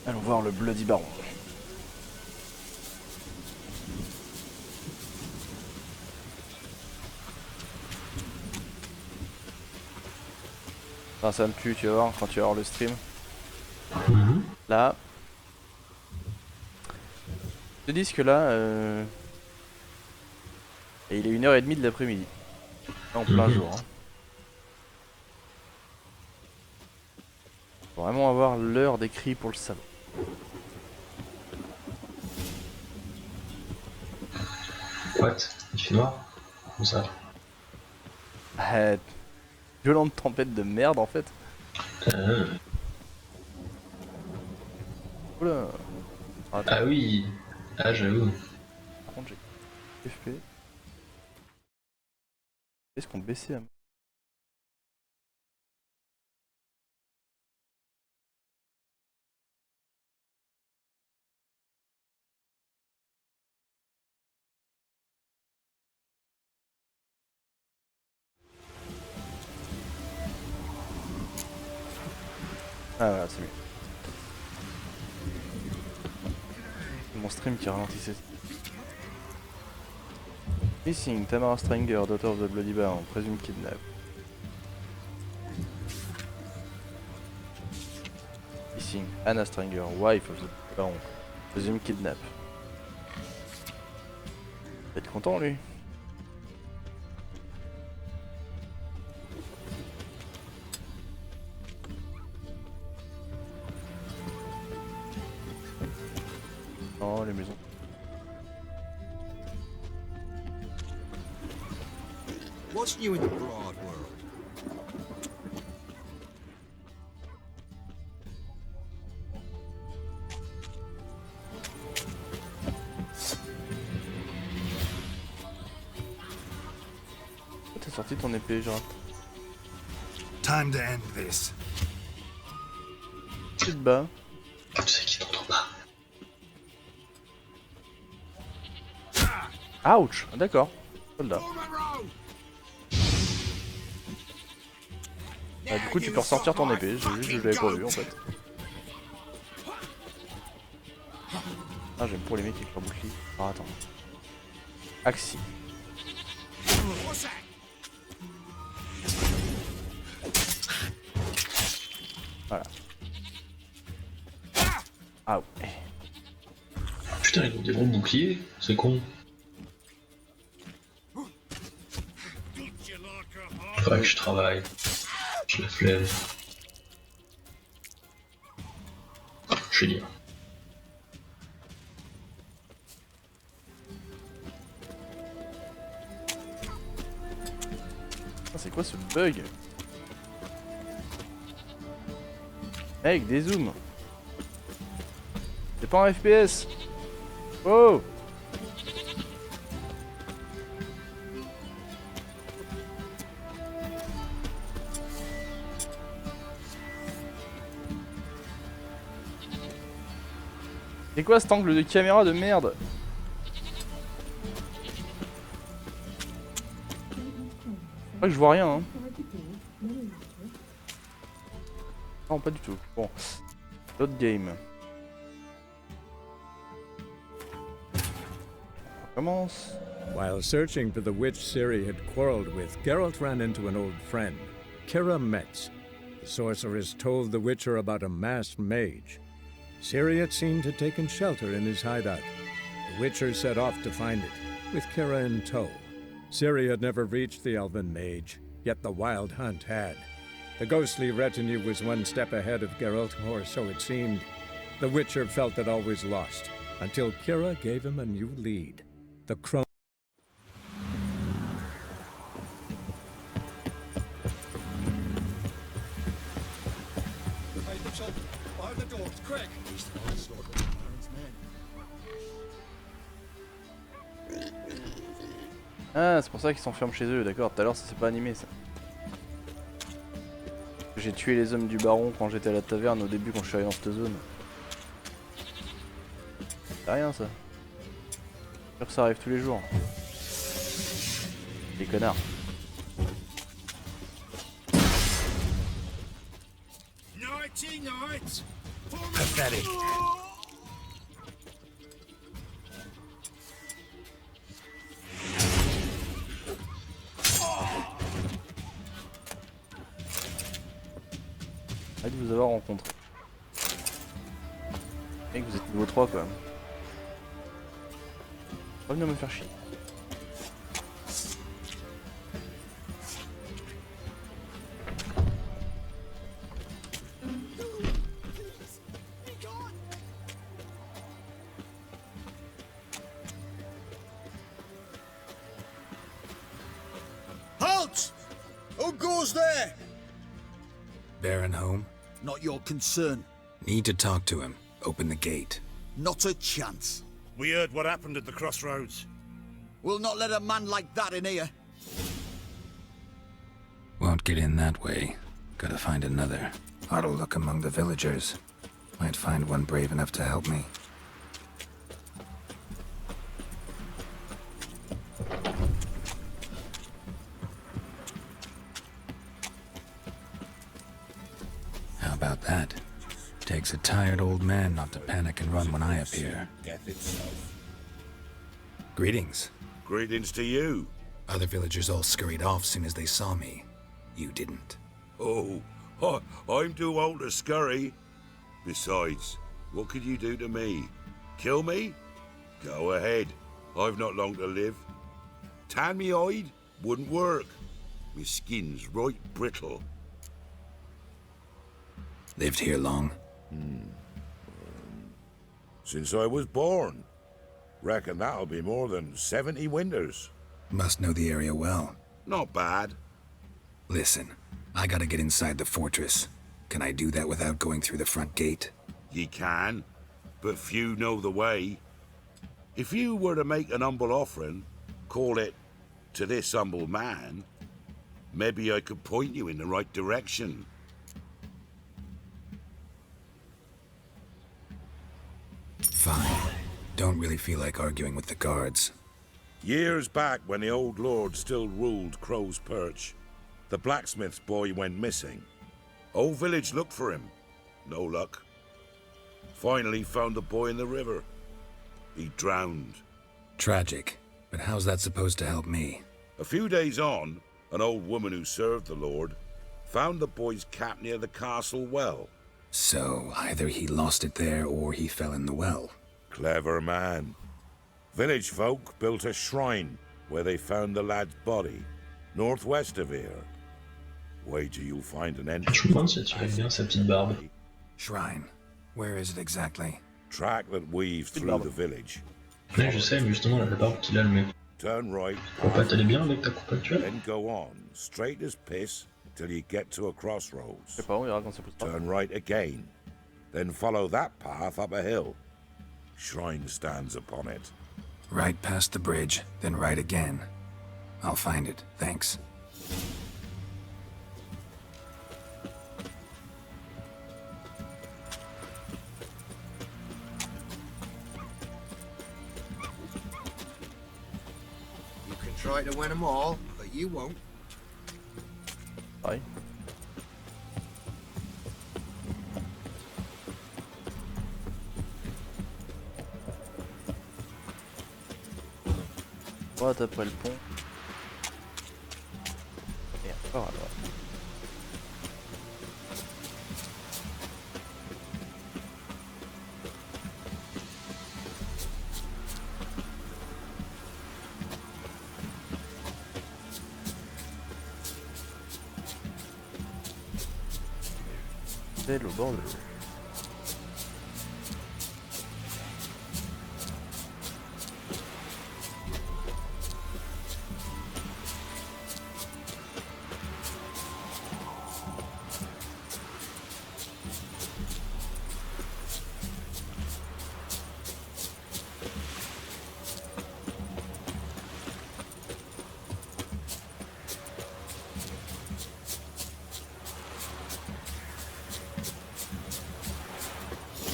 Allons voir le Bloody Baron. Enfin, ça me tue, tu vas voir, quand tu vas voir le stream. Là. Je te dis que là, et il est 1h30 de l'après-midi. En plein jour. Hein. Faut vraiment avoir l'heure des cris pour le savoir. What? Il fait noir? Comme ça. Violente tempête de merde en fait. Oula. Ah oui. Ah j'avoue. Par contre j'ai FP. Est-ce qu'on baissait à... Ah voilà, c'est mieux. C'est mon stream qui ralentissait. Missing Tamara Stranger, daughter of the Bloody Baron, présume kidnap. Missing Anna Stranger, wife of the Baron, présume kidnap. Il va être content lui. Oh les maisons. What's new in the broad world? T'as sorti ton épée, je rate. Time to end this. Tu te bats. Tu sais qu'il t'entend pas. Ouch. D'accord. Soldat. Bah, du coup tu peux ressortir ton épée, je l'avais pas vu en fait. Ah j'aime pour les mecs qui éclaboussent. Ah attends. Axi. Voilà. Ah ouais. Putain, ils ont des gros boucliers, c'est con. Faudrait que je travaille. J'ai la flemme. Je vais dire. Ah, c'est quoi ce bug? Mec, des zooms. C'est pas en FPS. Oh. C'est quoi cet angle de caméra de merde? Je crois que je vois rien hein. Non pas du tout. Bon. L'autre game. On commence. While searching for the witch Ciri had quarreled with, Geralt ran into an old friend, Kira Metz. The sorceress told the Witcher about a masked mage. Ciri had seemed to have taken shelter in his hideout. The Witcher set off to find it, with Kira in tow. Ciri had never reached the elven mage, yet the wild hunt had. The ghostly retinue was one step ahead of Geralt, or so it seemed. The Witcher felt it all was lost, until Kira gave him a new lead. The crone. Ah, c'est pour ça qu'ils s'enferment chez eux, d'accord. Tout à l'heure, ça s'est pas animé ça. J'ai tué les hommes du baron quand j'étais à la taverne au début, quand je suis arrivé dans cette zone. C'est rien ça. C'est sûr que ça arrive tous les jours. Les connards. Pathetic. Ravi de vous avoir rencontré. Mec, vous êtes niveau 3 quand même. Pas venir me faire chier. Halt! Who goes there? Baron home? Not your concern. Need to talk to him. Open the gate. Not a chance. We heard what happened at the crossroads. We'll not let a man like that in here. Won't get in that way. Gotta find another. Ought to look among the villagers. Might find one brave enough to help me. How about that? Takes a tired old man not to panic and run when I appear. Death itself. Greetings. Greetings to you. Other villagers all scurried off soon as they saw me. You didn't. Oh, I'm too old to scurry. Besides, what could you do to me? Kill me? Go ahead. I've not long to live. Tan me hide? Wouldn't work. My skin's right brittle. Lived here long? Since I was born. Reckon that'll be more than 70 winters. Must know the area well. Not bad. Listen, I gotta get inside the fortress. Can I do that without going through the front gate? Ye can, but few know the way. If you were to make an humble offering, call it, to this humble man, maybe I could point you in the right direction. Fine. Don't really feel like arguing with the guards. Years back, when the old lord still ruled Crow's Perch, the blacksmith's boy went missing. Whole village looked for him. No luck. Finally found the boy in the river. He drowned. Tragic. But how's that supposed to help me? A few days on, an old woman who served the lord found the boy's cap near the castle well. So, either he lost it there or he fell in the well. Clever man. Village folk built a shrine where they found the lad's body, northwest of here. Wait till you'll find an Je me entrance. demande si tu aimes bien sa petite barbe. Shrine. Where is it exactly? Track that weaves through the village. Ouais, je sais, mais justement, la barbe qu'il a, le mec. Turn right, Faut pas t'aller bien avec ta coupe actuelle? then go on, straight as piss, till you get to a Je crossroads. sais pas, on verra quand ça poussera. Turn right again, then follow that path up a hill. Shrine stands upon it. Right past the bridge, then right again. I'll find it, thanks. You can try to win them all, but you won't. Pareil. Droite après le pont. Et encore à droite. C'est le bord de l'eau.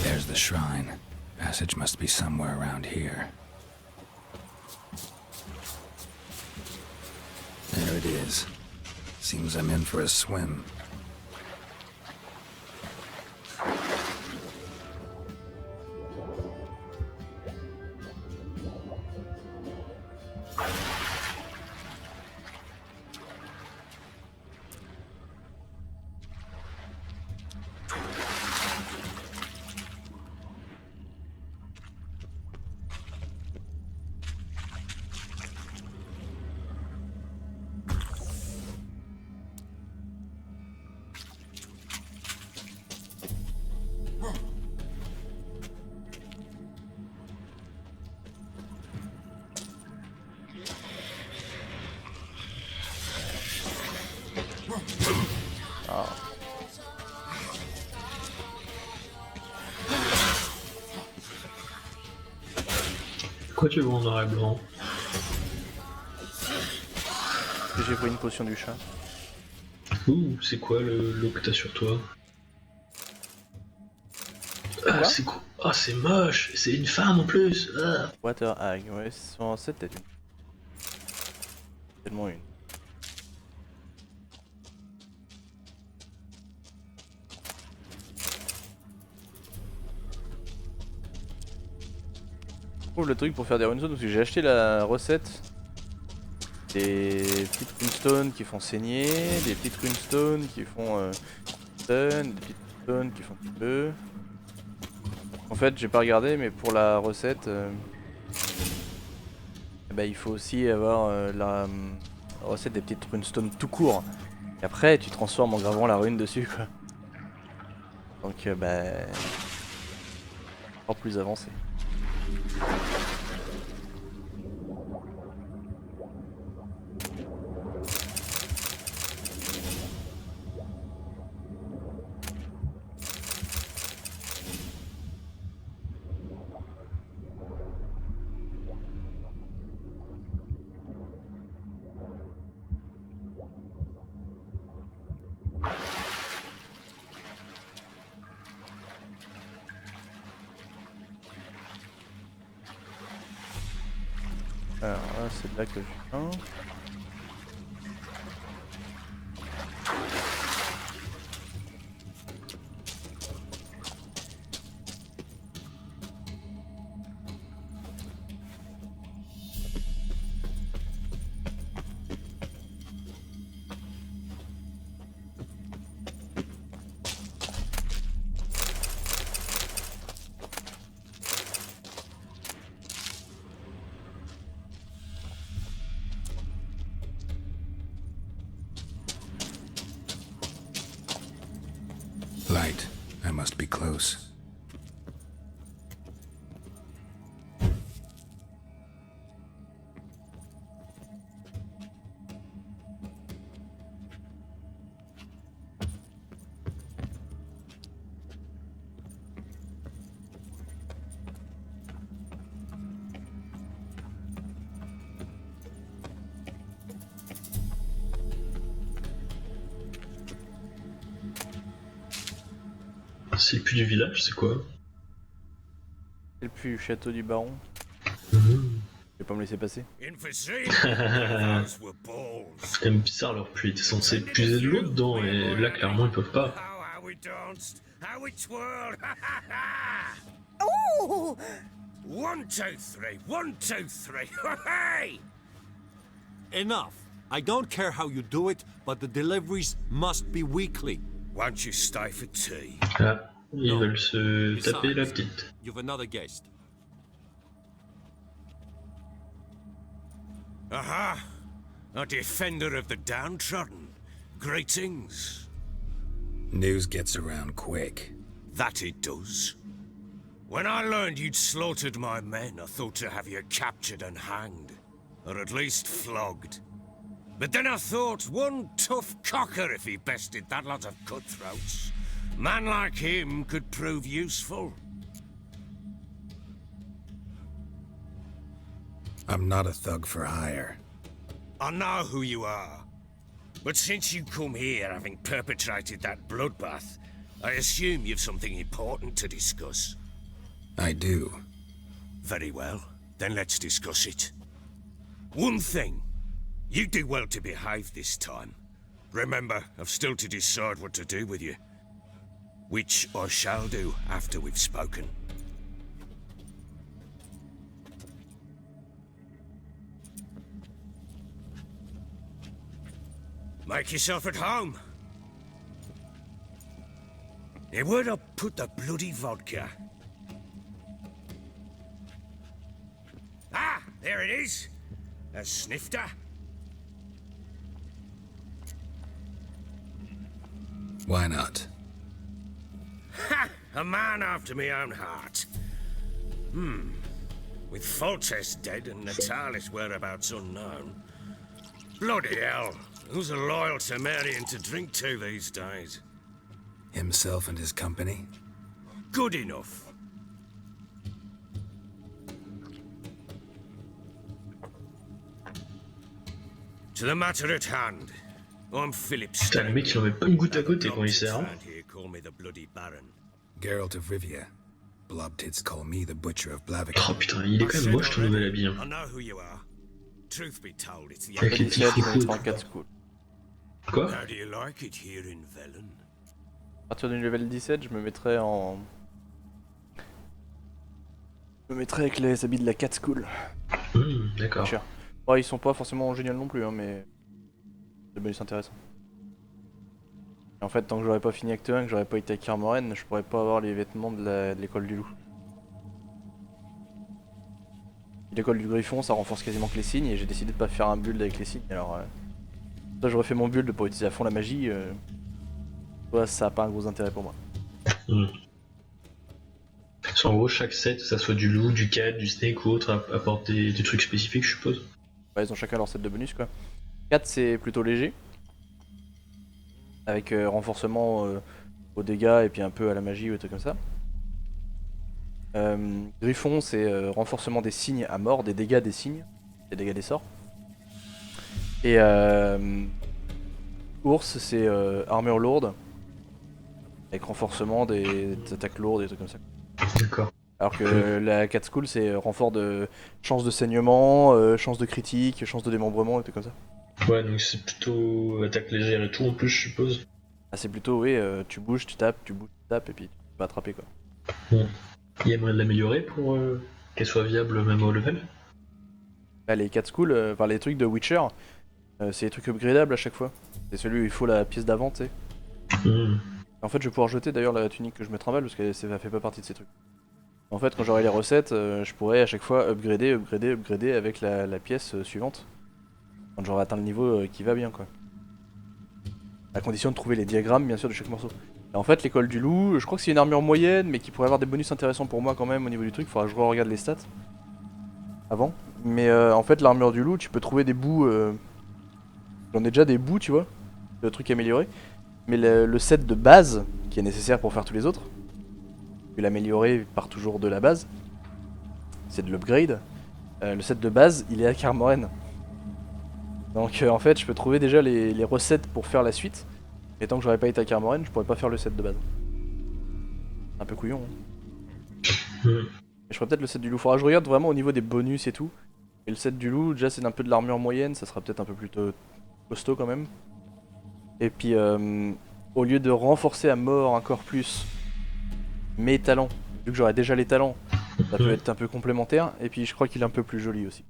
There's the shrine. Passage must be somewhere around here. There it is. Seems I'm in for a swim. Ah. Pourquoi tu le vois en noir et blanc? J'ai pris une potion du chat. Ouh, c'est quoi le lot que t'as sur toi? Ah, c'est quoi? Ah, c'est moche! C'est une femme en plus! Ah. Water Hag, ouais, c'est peut-être une. Tellement une. Je trouve le truc pour faire des runestones parce que j'ai acheté la recette. Des petites runestones qui font saigner, des petites runestones qui font stun, des petites runestones qui font peu. En fait, j'ai pas regardé, mais pour la recette, bah, il faut aussi avoir la recette des petites runestones tout court. Et après, tu transformes en gravant la rune dessus, quoi. Donc, bah, encore plus avancé. Alors là, c'est de là que je viens. Light. I must be close. C'est le puits du village, c'est quoi? C'est le puits du château du baron. Je vais pas me laisser passer. C'est quand même bizarre leur puits, t'es censé puiser de l'eau dedans et là clairement ils peuvent pas. Ooh! 1, 2, 3, 1, 2, 3. Hey! Enough. I don't care how you do it, but the deliveries must be weekly. Won't you stay for tea? Ah, ils veulent se taper la petite. You've another guest. Aha! A defender of the downtrodden. Greetings. News gets around quick. That it does. When I learned you'd slaughtered my men, I thought to have you captured and hanged. Or at least flogged. But then I thought, one tough cocker if he bested that lot of cutthroats. Man like him could prove useful. I'm not a thug for hire. I know who you are. But since you come here having perpetrated that bloodbath, I assume you've something important to discuss. I do. Very well, then let's discuss it. One thing. You do well to behave this time. Remember, I've still to decide what to do with you. Which I shall do after we've spoken. Make yourself at home. Now, where'd I put the bloody vodka? Ah, there it is. A snifter. Why not? Ha! A man after my own heart. With Foltest dead and Natalis' whereabouts unknown. Bloody hell. Who's loyal to Marion to drink to these days? Himself and his company? Good enough. To the matter at hand. I'm Philip Putain, le Stone. mec il en met pas une goutte à côté quand il sert. Hein. Around here call me the Bloody Baron. Geralt of Rivia. Blobtits call me the Butcher of Blaviken. Oh putain, il est quand même moche ton nouvel habit. Hein. I know who you are. Truth be told, it's the Avec les petits 17, je me froufrous. mettrai en 4 school. Quoi? How do you like it here in Velen? À partir du level 17, je me mettrai en... Je me mettrai avec les habits de la 4 school. D'accord. Cher. Bon, ils sont pas forcément géniaux non plus, hein, mais... C'est bonus intéressant. Et en fait, tant que j'aurais pas fini Acte 1, que j'aurais pas été à Kermoren, je pourrais pas avoir les vêtements de l'école du loup. L'école du griffon, ça renforce quasiment que les signes, et j'ai décidé de pas faire un build avec les signes, alors... Soit j'aurais fait mon build pour utiliser à fond la magie, soit ça a pas un gros intérêt pour moi. En gros, chaque set, que ça soit du loup, du cat, du snake ou autre, apporte des trucs spécifiques, je suppose. Ouais, ils ont chacun leur set de bonus quoi. 4 c'est plutôt léger. Avec renforcement aux dégâts et puis un peu à la magie ou des trucs comme ça. Griffon c'est renforcement des signes à mort, des dégâts des signes, des dégâts des sorts. Et ours c'est armure lourde. Avec renforcement des attaques lourdes et des trucs comme ça. D'accord. Alors que la 4 school c'est renfort de chance de saignement, chance de critique, chance de démembrement et tout comme ça. Ouais, donc c'est plutôt attaque légère et tout en plus, je suppose. Ah, c'est plutôt, oui, tu bouges, tu tapes, et puis tu vas attraper quoi. Il y a moyen de l'améliorer pour qu'elle soit viable même au level. Là, les 4 school, enfin les trucs de Witcher, c'est des trucs upgradables à chaque fois. C'est celui où il faut la pièce d'avant, tu sais. En fait, je vais pouvoir jeter d'ailleurs la tunique que je me trimballe parce que ça fait pas partie de ces trucs. En fait, quand j'aurai les recettes, je pourrai à chaque fois upgrader avec la pièce suivante. Quand j'aurai atteint le niveau qui va bien quoi. À condition de trouver les diagrammes bien sûr de chaque morceau. Et en fait, l'école du loup, je crois que c'est une armure moyenne mais qui pourrait avoir des bonus intéressants pour moi quand même au niveau du truc. Faudra que je regarde les stats avant. Mais en fait, l'armure du loup, tu peux trouver des bouts. J'en ai déjà des bouts, tu vois, de trucs améliorés. Mais le set de base qui est nécessaire pour faire tous les autres, puis l'améliorer part toujours de la base. C'est de l'upgrade. Le set de base, il est à Kermoren. Donc en fait, je peux trouver déjà les recettes pour faire la suite. Et tant que j'aurais pas été à Kermoren, je pourrais pas faire le set de base. Un peu couillon. Hein. Et je ferais peut-être le set du loup. Faudra que je regarde vraiment au niveau des bonus et tout. Et le set du loup, déjà c'est un peu de l'armure moyenne, ça sera peut-être un peu plus costaud quand même. Et puis au lieu de renforcer à mort encore plus mes talents, vu que j'aurai déjà les talents, ça peut être un peu complémentaire. Et puis je crois qu'il est un peu plus joli aussi.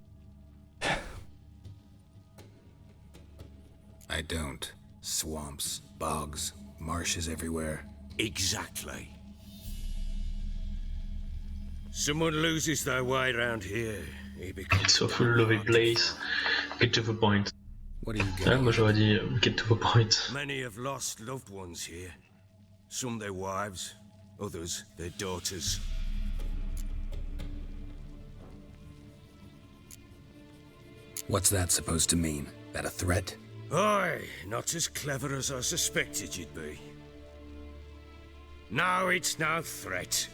I don't. Swamps, bogs, marshes everywhere. Exactly. Someone loses their way around here, he becomes... So full lovely place, get to the point. What do you Ah, get? moi j'aurais dit get to the point. Many have lost loved ones here. Some their wives, others their daughters. What's that supposed to mean? That a threat? Aye, not as clever as I suspected you'd be. No, it's no threat.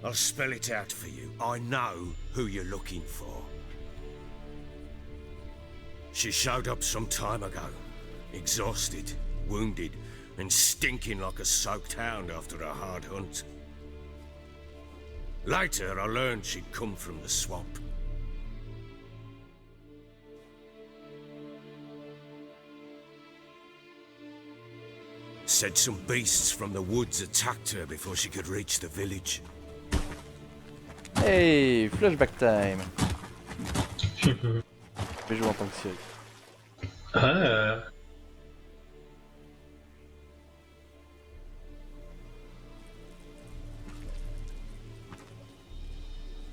I'll spell it out for you. I know who you're looking for. She showed up some time ago, exhausted, wounded, and stinking like a soaked hound after a hard hunt. Later, I learned she'd come from the swamp. Said some beasts from the woods attacked her before she could reach the village. Hey, flashback time. Je vais jouer en tant que Ciri. Ah,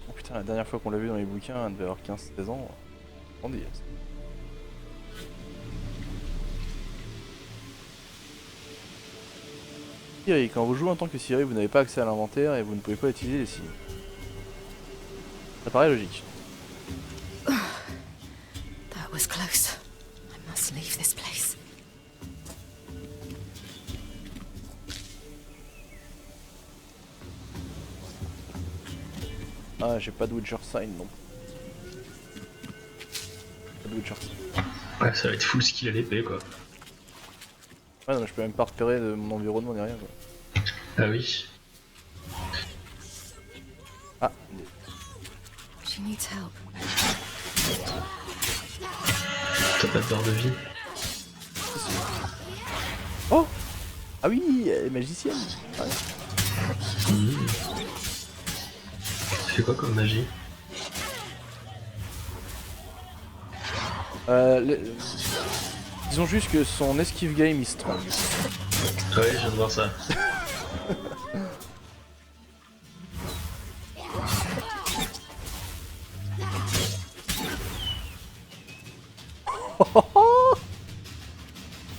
Oh putain, la dernière fois qu'on l'a vu dans les bouquins, elle devait avoir 15-16 ans. On dit. Ciri, quand vous jouez en tant que Ciri, vous n'avez pas accès à l'inventaire et vous ne pouvez pas utiliser les signes. Ça paraît logique. That was close. I must leave this place. Ah, j'ai pas de Witcher Sign non. Pas de Witcher Sign. Ouais, ça va être full skill à l'épée quoi. Ouais, non, mais je peux même pas repérer de mon environnement ni rien quoi. Ah oui. Ah, She needs help. T'as pas de barre de vie. oh. Ah oui, elle est magicienne. Ouais. C'est quoi comme magie? Disons juste que son esquive game est strong. Ouais, je viens de voir ça.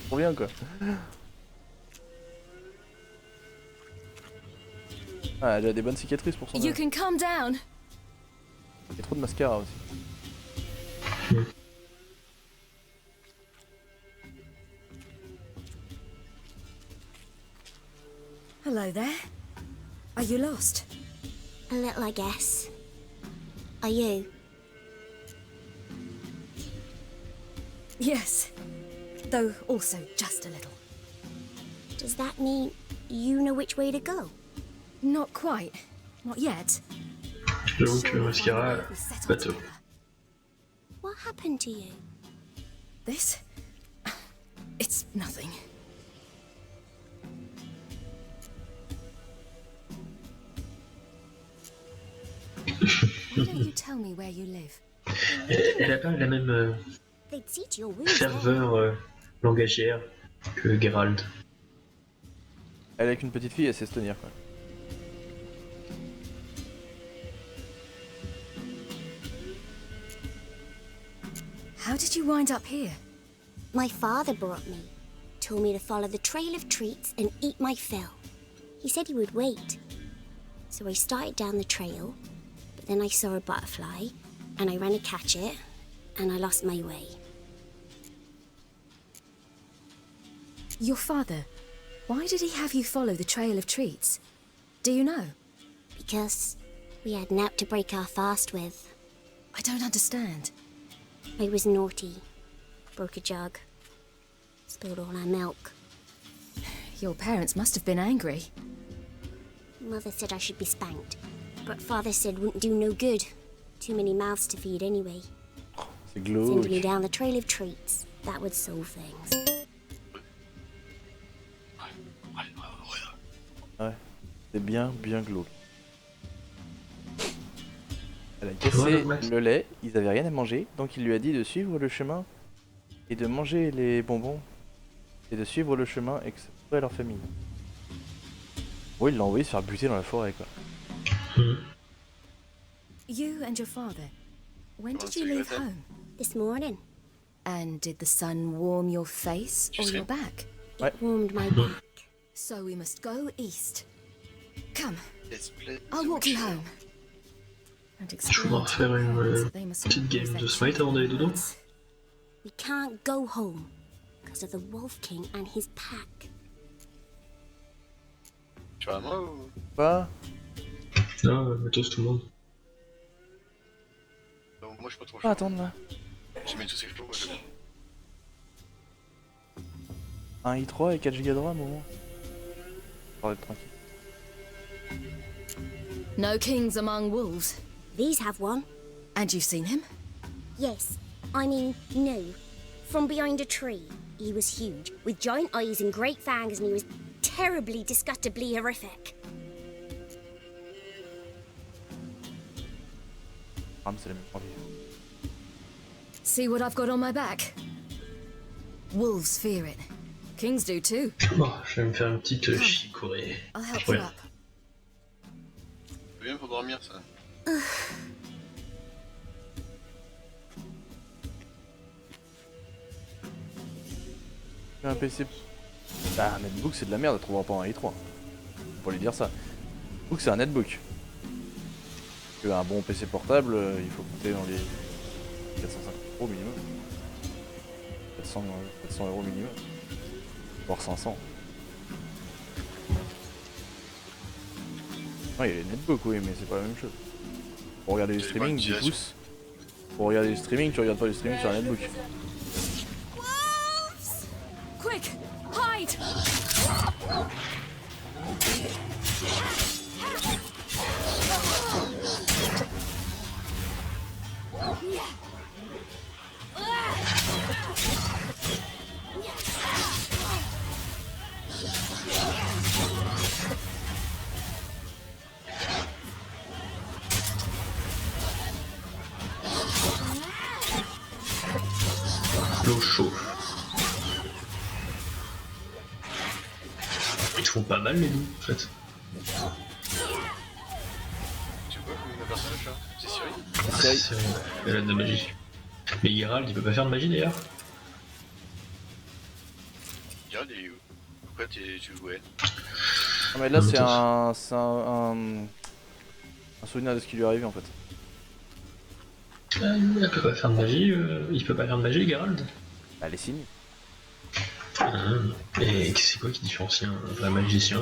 Trop bien quoi. Ah, elle a des bonnes cicatrices pour son You âge. can calm down. Il y a trop de mascara aussi. Hello there. Are you lost? A little, I guess. Are you? Yes. Though also just a little. Does that mean you know which way to go? Not quite. Not yet. J'avoue que mascara, bateau. What happened to you? This? It's nothing. Why don't you tell me where you live? Elle a pas la même They'd see to your wounds. ferveur langagière que Geralt. Elle avec une petite fille, elle sait se tenir quoi. How did you wind up here? My father brought me. Told me to follow the trail of treats and eat my fill. He said he would wait. So I started down the trail, but then I saw a butterfly, and I ran to catch it, and I lost my way. Your father, why did he have you follow the trail of treats? Do you know? Because we had naught to break our fast with. I don't understand. I was naughty. Broke a jug. Spilled all our milk. Your parents must have been angry. Mother said I should be spanked, but father said wouldn't do no good. Too many mouths to feed anyway. C'est Send me glauque. down the trail of treats. That would solve things. Ouais. C'est bien glauque. Elle a Ouais, cassé ouais. le lait, ils avaient rien à manger, donc il lui a dit de suivre le chemin et de manger les bonbons et de suivre le chemin et que ça pourrait leur famille. Ouais, il l'a envoyé se faire buter dans la forêt quoi. You and your father, when did you leave home? This morning, And did the sun warm your face or your back? it warmed my back. So we must go east. Come, I'll walk you home. And Je explain pourrais to refaire your une parents that they must petite not use game their de Smite avant d'aller dodo. children's. We can't go home because of the Wolf King and his pack. Tu vas à moi ou... Pas. Non, matos tout le monde. Non, moi je suis pas trop Pas chaud. attendre là. J'ai mis tout ce qu'il faut, moi je viens. Un i3 et 4 Go de RAM au moins. On va être tranquille. No kings among wolves. These have one. And you've seen him? Yes, I mean, no. From behind a tree. He was huge, with giant eyes and great fangs, and he was terribly, disgustingly horrific. RAM c'est la même envie. See what I've got on my back? Wolves fear it. Kings do too. Bon, je vais me faire une petite chicorée. I'll help Ouais. you up. C'est bien pour dormir ça. Un PC. Ah, un netbook c'est de la merde, trouvera pas un i3. Faut pas lui dire ça. Netbook c'est un netbook. Que un bon PC portable, il faut compter dans les 450 € minimum. 400 € minimum. Voire 500. Ouais, il y a les netbooks, oui, mais c'est pas la même chose. Pour regarder du streaming, 10 pouces. Pour regarder du streaming, tu regardes pas du streaming sur un netbook. Quick! Hide! L'eau chauffe. Ils te font pas mal les loups en fait. Tu vois comme le personnage là? C'est Ciri? C'est Ciri. Elle a de la magie. Mais Geralt il peut pas faire de magie d'ailleurs? Geralt il est où? Pourquoi tu jouais? Non mais là c'est un souvenir de ce qui lui est arrivé en fait. Il peut pas faire de magie, il peut pas faire de magie Geralt? Bah les signes. Et c'est quoi qui différencie un vrai magicien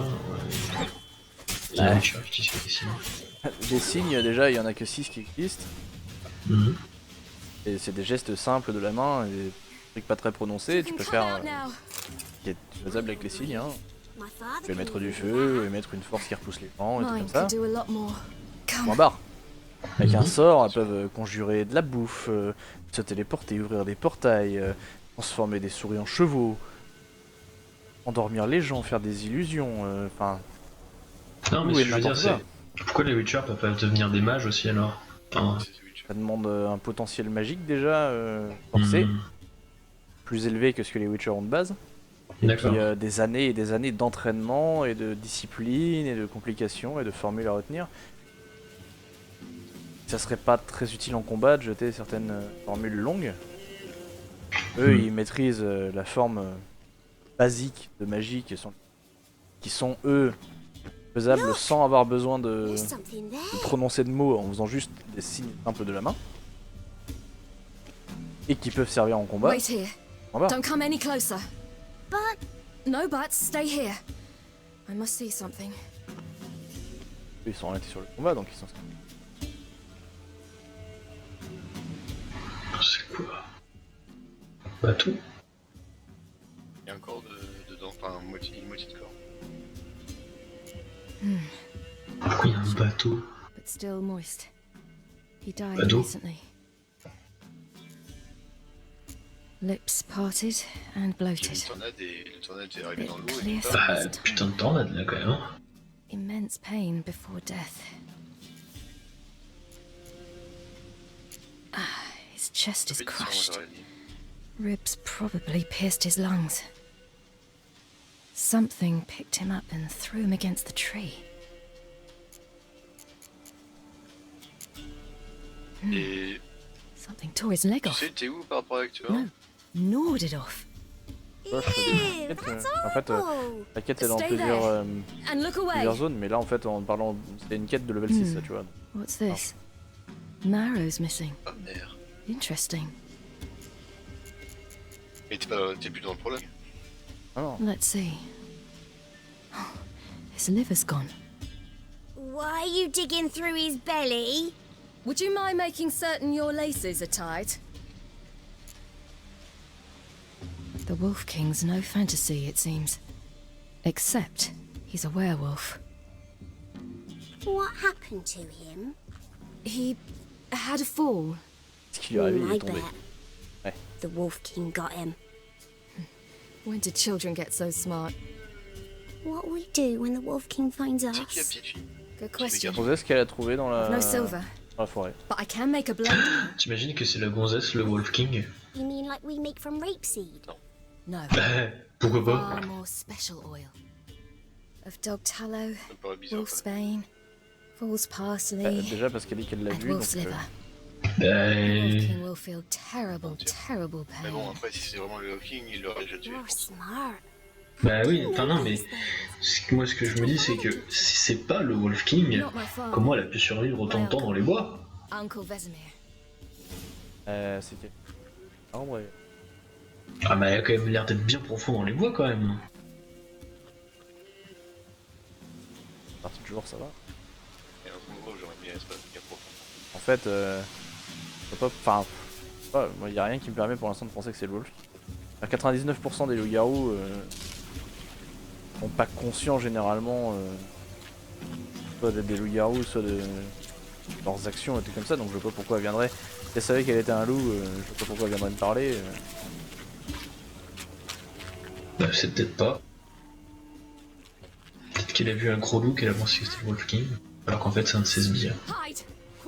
et un Witcher qui fait des signes? Des signes déjà il y en a que 6 qui existent. Et c'est des gestes simples de la main et des trucs pas très prononcés, tu peux faire qui est faisable avec les signes hein. Tu peux mettre du feu, émettre une force qui repousse les vents et tout comme ça. Point barre. Avec un sort, elles peuvent conjurer de la bouffe, se téléporter, ouvrir des portails, transformer des souris en chevaux, endormir les gens, faire des illusions, enfin... non mais ce que je veux dire c'est... Pourquoi les Witchers peuvent pas devenir des mages aussi alors? Ça demande un potentiel magique déjà, forcé, plus élevé que ce que les Witchers ont de base. Et puis des années et des années d'entraînement et de discipline et de complications et de formules à retenir. Ça serait pas très utile en combat de jeter certaines formules longues. Eux ils maîtrisent la forme basique de magie qui sont eux faisables sans avoir besoin de prononcer de mots en faisant juste des signes simples de la main. Et qui peuvent servir en combat. Wait here. Don't come any closer. But no buts, stay here. I must see something. Ils sont orientés sur le combat donc ils sont... C'est quoi? Bateau? Il y a encore dedans, enfin une moitié de corps. Pourquoi il y a un bateau? But still moist. He died Bateau? recently. Lips parted and bloated. Le tornade est arrivé dans l'eau et Clear tout Bah ça. putain de tornade là quand même. Immense pain before death. Ah, his chest is crushed. Ribs probably pierced his lungs. Something picked him up and threw him against the tree. Et Something tore his leg tu off. sais t'es où par rapport à l'actuel? No, gnawed it off. Ouais, je fais des quêtes, en fait, la quête est dans plusieurs zones, mais là en fait en parlant, c'était une quête de level 6 ça tu vois. What's this? Marrow's missing. Oh merde. Interesting. Mais t'es plus dans le prologue? Ah non. Let's see. Oh, his liver's gone. Why are you digging through his belly? Would you mind making certain your laces are tied? The Wolf King's no fantasy, it seems. Except he's a werewolf. What happened to him? He had a fall. Ce qui lui est arrivé, il I est tombé. bet. Ouais. The Wolf King got him. When did children get so smart? What will we do when the Wolf King finds C'est qui la us? petite fille? Good question. Posez ce qu'elle a trouvé dans la... No silver, dans la forêt. but I can make a blade. T'imagines que c'est la gonzesse, le Wolf King? You mean like we make from rapeseed? No. Pourquoi pas? Far more special oil. Of dog tallow, Ça me paraît bizarre. wolf's bane, fool's parsley, Déjà parce qu'elle dit qu'elle l'a and vu, donc... wolf's liver. The Wolf King will feel terrible, terrible Mais pain. bon après si c'est vraiment le King il l'aurait déjà tué. You're smart. Bah oui, enfin non mais... Moi ce que je me dis c'est que si c'est pas le Wolf King, Not my father. comment elle a pu survivre autant de temps dans les bois? Uncle Vesemir. C'est quel... Ah ouais. Ah mais elle a quand même l'air d'être bien profond dans les bois quand même. Partie du jour ça va. Et un endroit où j'aurais mis un espace bien profond. En fait, enfin, il n'y a rien qui me permet pour l'instant de penser que c'est le wolf. 99% des loups-garous sont pas conscients généralement soit des loups-garous, soit de leurs actions et tout comme ça, donc je vois pas pourquoi elle viendrait. Si elle savait qu'elle était un loup, je vois pas pourquoi elle viendrait me parler. Bah, c'est peut-être pas. Peut-être qu'elle a vu un gros loup qu'elle a pensé que c'était le Wolf King, alors qu'en fait c'est un de ses sbires.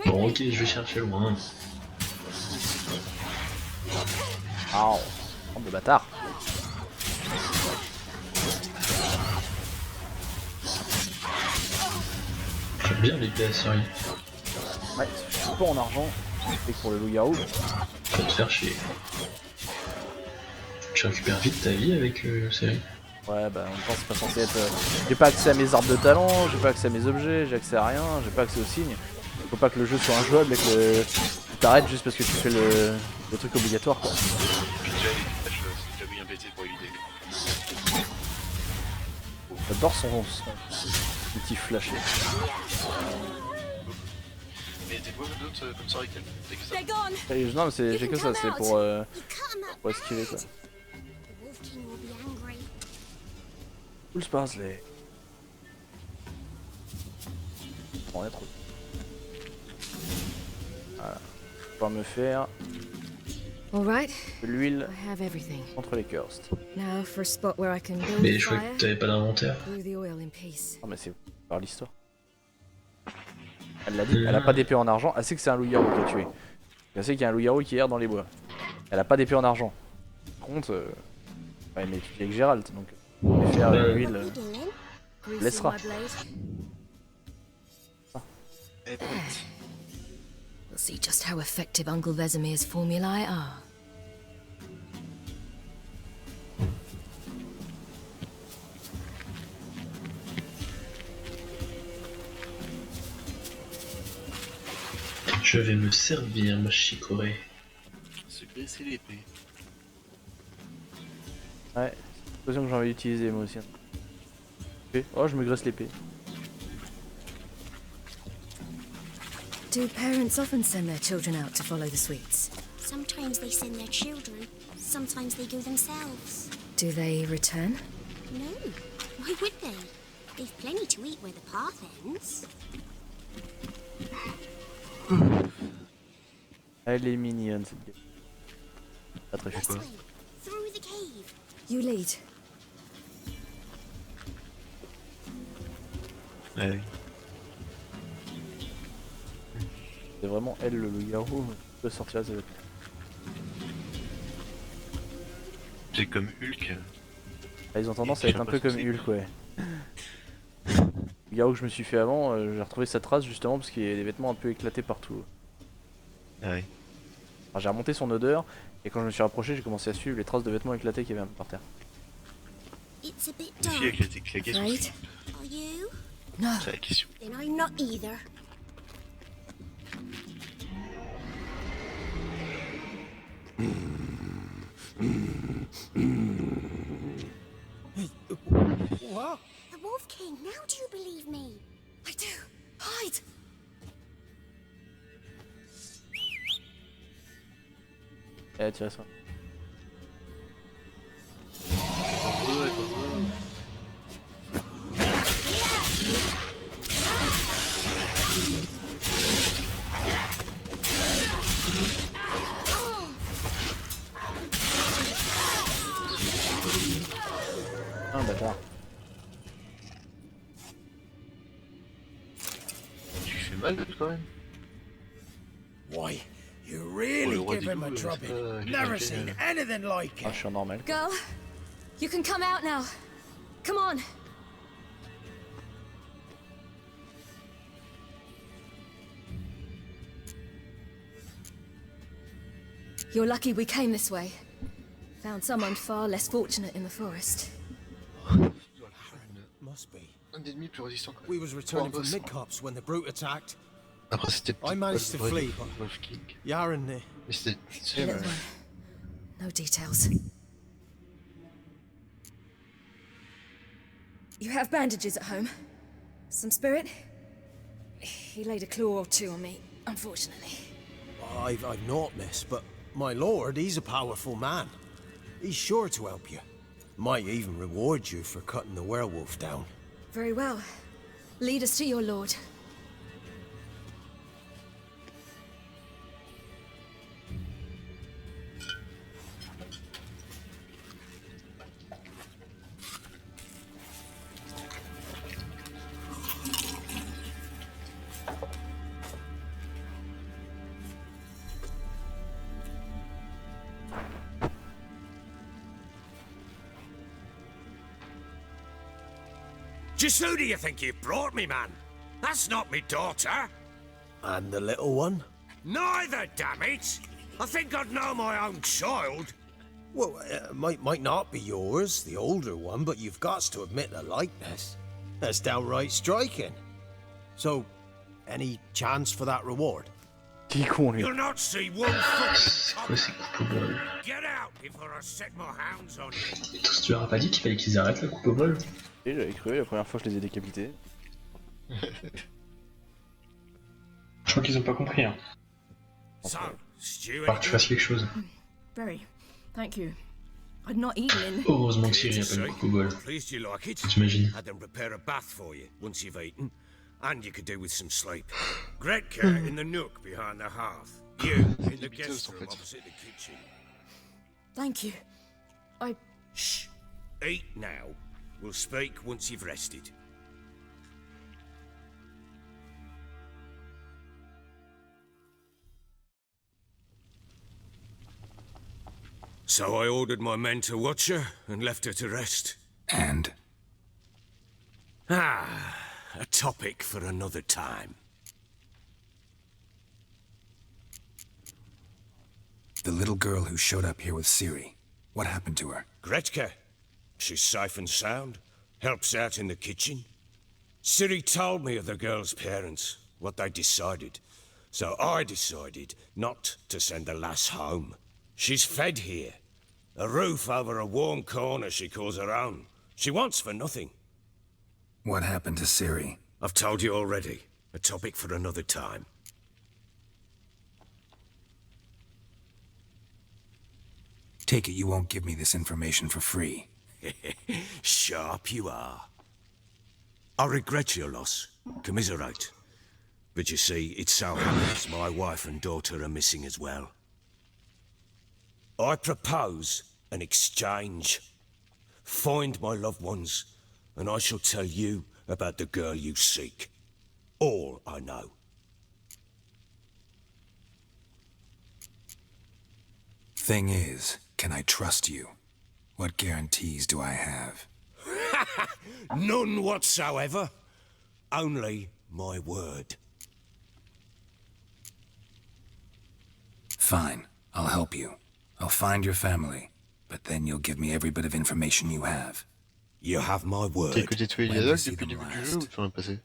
Bon ok, je vais chercher loin. Ah, bande de bâtard. J'aime bien l'épée à Suri. Ouais, je suis pas en argent, et pour le loup-garou. Ça va te faire chier. Tu récupères vite ta vie avec Suri. Ouais, bah en même temps c'est pas censé être... J'ai pas accès à mes arbres de talent, j'ai pas accès à mes objets, j'ai accès à rien, j'ai pas accès aux signes. Faut pas que le jeu soit injouable et que tu t'arrêtes juste parce que tu fais le truc obligatoire quoi. J'ai déjà bien pété pour éviter. J'adore son petit flash. Mais t'es pas d'autres comme ça avec elle? T'as que ça? Non mais j'ai que ça, c'est pour esquiver quoi. Cool Sparsley. On est trop. Voilà. Pouvoir me faire de l'huile contre les cursed. Mais je croyais que t'avais pas d'inventaire. Non mais c'est par l'histoire. Elle l'a dit, elle a pas d'épée en argent, elle sait que c'est un loup-garou qui a tué. Elle sait qu'il y a un loup-garou qui erre dans les bois. Elle a pas d'épée en argent. Par contre, ouais mais tu es avec Gérald, donc on va faire l'huile. Laissera. We'll see just how effective Uncle Vesemir's formulae are. Je vais me servir, ma chicorée. Se graisser l'épée. Ouais, c'est une potion que j'ai envie d'utiliser moi aussi. Oh, je me graisse l'épée. Do parents often send their children out to follow the sweets? Sometimes they send their children, sometimes they go themselves. Do they return? No, why would they? They've plenty to eat where the path ends. Elle est mignonne cette gueule. Pas très This chou. way, through the cave. You lead. Ouais. C'est vraiment elle le loup-garou qui peut sortir à cette... C'est comme Hulk. Ah, ils ont tendance à être un peu comme Hulk, ouais. Le garou que je me suis fait avant, j'ai retrouvé sa trace justement parce qu'il y a des vêtements un peu éclatés partout. Ah ouais. Enfin, j'ai remonté son odeur et quand je me suis rapproché, j'ai commencé à suivre les traces de vêtements éclatés qu'il y avait un peu par terre. It's a bit Une fille avec dark. les claqués sur Right? Are you? No. C'est la question. Then I'm not either. What? The Wolf King, now do you believe me? I do. Hide. Eh, tiens ça. Un bâtard. Tu fais mal quand même. Why, you Oh, really le roi give des him a loups, c'est drubbing. pas- Never j'ai seen pas- anything like Ah, it. je suis en normal. Girl, you can come out now. Come on. You're lucky we came this way. Found someone far less fortunate in the forest. Must be. Un ennemi plus résistant que We was returning from boss. Midcops when the brute attacked. Après c'était I managed to flee, but Wolf King. Yaren, Mais c'était... Little one. No details. You have bandages at home? Some spirit? He laid a claw or two on me. unfortunately. I've not, miss, but my lord, he's a powerful man. He's sure to help you. Might even reward you for cutting the werewolf down. Very well. Lead us to your lord. Just who do you think you brought me, man? That's not me daughter. And the little one? Neither, damn it! I think I'd know my own child. Well, might not be yours, the older one, but you've got to admit the likeness. That's downright striking. So, any chance for that reward? You'll not see one C'est quoi ces coupes au bol? Get out before I set my hounds on you. Tu leur as pas dit qu'il fallait qu'ils arrêtent la coupe au bol? Et j'avais cru la première fois que je les ai décapités. Je crois qu'ils ont pas compris. Hein. So, Stu, Faut que tu fasses quelque chose. Very. Thank you. I'd not eaten in. Heureusement que Ciri a pas une coupe au bol. Pleased you like it. T'imagines? Had them prepare a bath for you once you've eaten, and you could do with some sleep. Gretka in the nook behind the hearth. You in the guest room opposite the kitchen. Thank you. Shh. Eat now. We'll speak once you've rested. So I ordered my men to watch her and left her to rest. And? Ah, a topic for another time. The little girl who showed up here with Ciri. What happened to her? Gretka. She's safe and sound. Helps out in the kitchen. Ciri told me of the girl's parents, what they decided. So I decided not to send the lass home. She's fed here. A roof over a warm corner she calls her own. She wants for nothing. What happened to Ciri? I've told you already. A topic for another time. Take it you won't give me this information for free. Sharp you are. I regret your loss. Commiserate. But you see, it so happens my wife and daughter are missing as well. I propose an exchange. Find my loved ones, and I shall tell you about the girl you seek. All I know. Thing is, can I trust you? What guarantees do I have? None whatsoever. Only my word. Fine, I'll help you. I'll find your family, but then you'll give me every bit of information you have. You have my word. T'as écouté tous les dialogues depuis le début du jeu ou tu en as passé?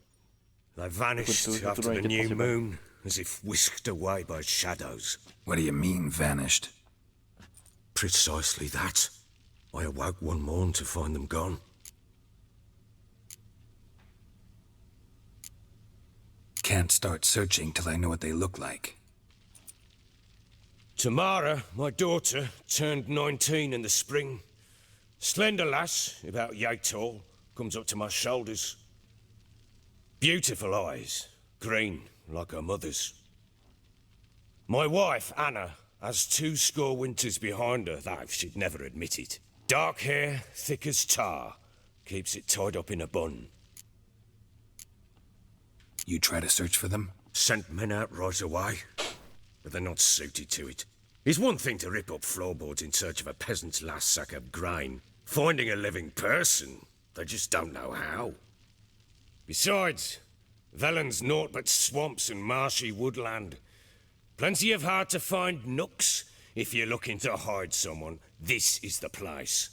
They vanished after the new moon, as if whisked away by shadows. What do you mean, vanished? Precisely that. I awoke one morn to find them gone. Can't start searching till I know what they look like. Tamara, my daughter, turned 19 in the spring. Slender lass, about yay tall, comes up to my shoulders. Beautiful eyes, green like her mother's. My wife, Anna, has 2 winters behind her, though she'd never admit it. Dark hair, thick as tar, keeps it tied up in a bun. You try to search for them? Sent men out right away, but they're not suited to it. It's one thing to rip up floorboards in search of a peasant's last sack of grain. Finding a living person, they just don't know how. Besides, Velen's naught but swamps and marshy woodland. Plenty of hard-to-find nooks. If you're looking to hide someone, this is the place.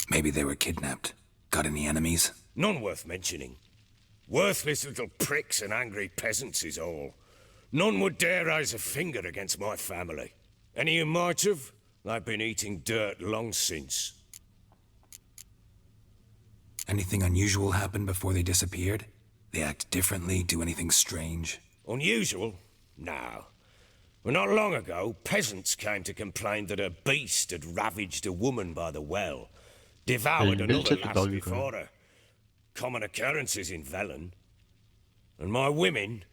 Maybe they were kidnapped. Got any enemies? None worth mentioning. Worthless little pricks and angry peasants is all. None would dare raise a finger against my family. Any who might have, they've been eating dirt long since. Anything unusual happen before they disappeared? They act differently, do anything strange? Unusual? No. Well, not long ago, peasants came to complain that a beast had ravaged a woman by the well, devoured another lass before her. Common occurrences in Velen. And my women,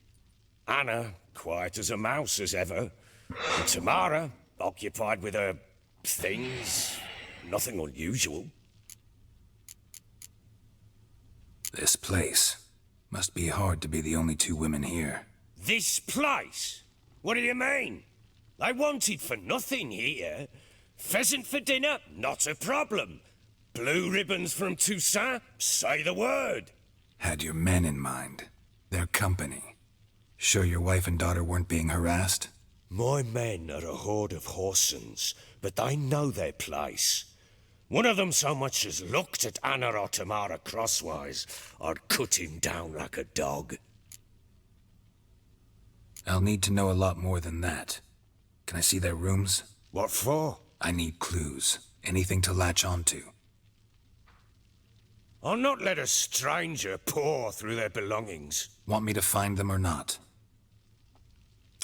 Anna, quiet as a mouse as ever, and Tamara, occupied with her things, nothing unusual. This place. Must be hard to be the only two women here. This place? What do you mean? I wanted for nothing here. Pheasant for dinner? Not a problem. Blue ribbons from Toussaint? Say the word. Had your men in mind. Their company. Sure your wife and daughter weren't being harassed? My men are a horde of Horsens, but they know their place. One of them so much as looked at Anna or Tamara crosswise, I'd cut him down like a dog. I'll need to know a lot more than that. Can I see their rooms? What for? I need clues. Anything to latch onto. I'll not let a stranger pore through their belongings. Want me to find them or not?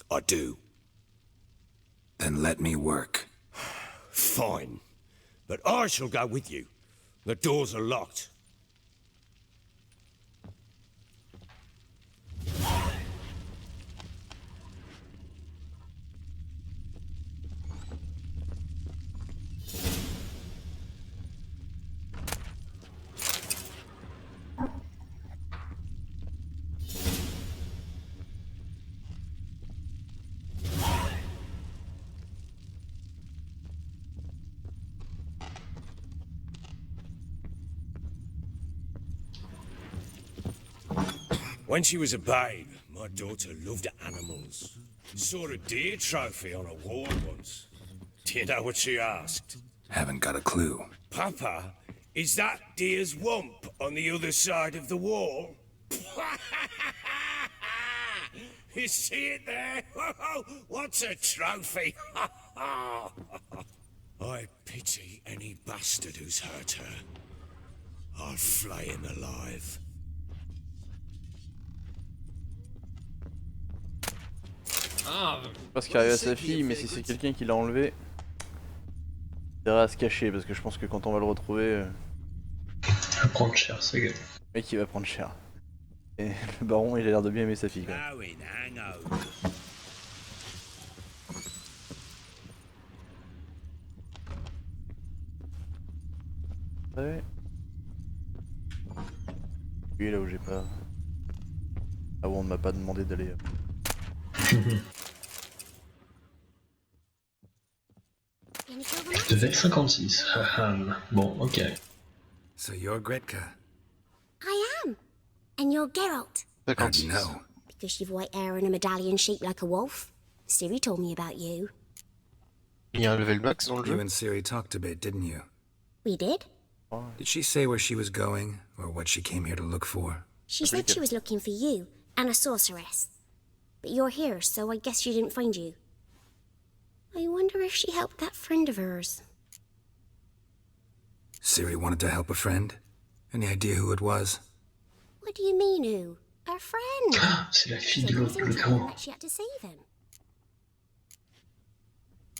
I do. Then let me work. Fine. But I shall go with you. The doors are locked. When she was a babe, my daughter loved animals. Saw a deer trophy on a wall once. Do you know what she asked? Haven't got a clue. Papa, is that deer's wump on the other side of the wall? You see it there? What's a trophy? I pity any bastard who's hurt her. I'll flay him alive. Je sais pas ce qui arrive à sa fille, mais si c'est quelqu'un qui l'a enlevé, il va se cacher parce que je pense que quand on va le retrouver, il va prendre cher, c'est gars. Le mec il va prendre cher. Et le baron il a l'air de bien aimer sa fille quand même. Ouais. Lui là où j'ai pas. Ah bon, on ne m'a pas demandé d'aller. Level 56. Bon, ok. So you're Gretka? I am. And you're Geralt. How'd you know? Because you've white hair and a medallion shaped like a wolf. Ciri told me about you. Il y a un level max dans le jeu. You and Ciri talked a bit, didn't you? We did. Did she say where she was going, or what she came here to look for? She said she was looking for you, and a sorceress. But you're here, so I guess she didn't find you. I wonder if she helped that friend of hers. Ciri wanted to help a friend? Any idea who it was? What do you mean, who? Her friend. C'est la fille de l'autre, le gros. She had to save him.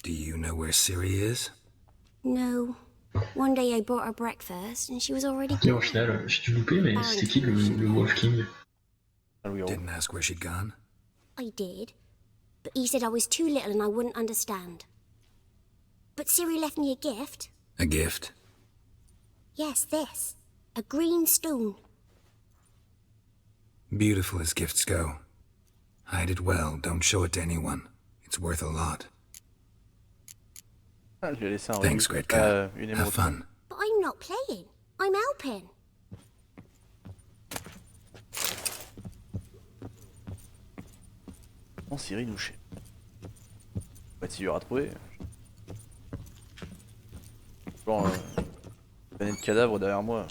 Do you know where Ciri is? No. One day I brought her breakfast, and she was already Et au final, j'ai dû louper, mais c'était qui le Wolf King? Didn't ask where she'd gone? I did, but he said I was too little and I wouldn't understand. But Ciri left me a gift. A gift? Yes, this. A green stone. Beautiful as gifts go. Hide it well, don't show it to anyone. It's worth a lot. Ah, je lui ai laissé un Thanks, Gretka. Have fun. But I'm not playing. I'm helping. Bon, Ciri nous chie. Bah, tu l'auras trouvé. Genre, une de cadavre derrière moi.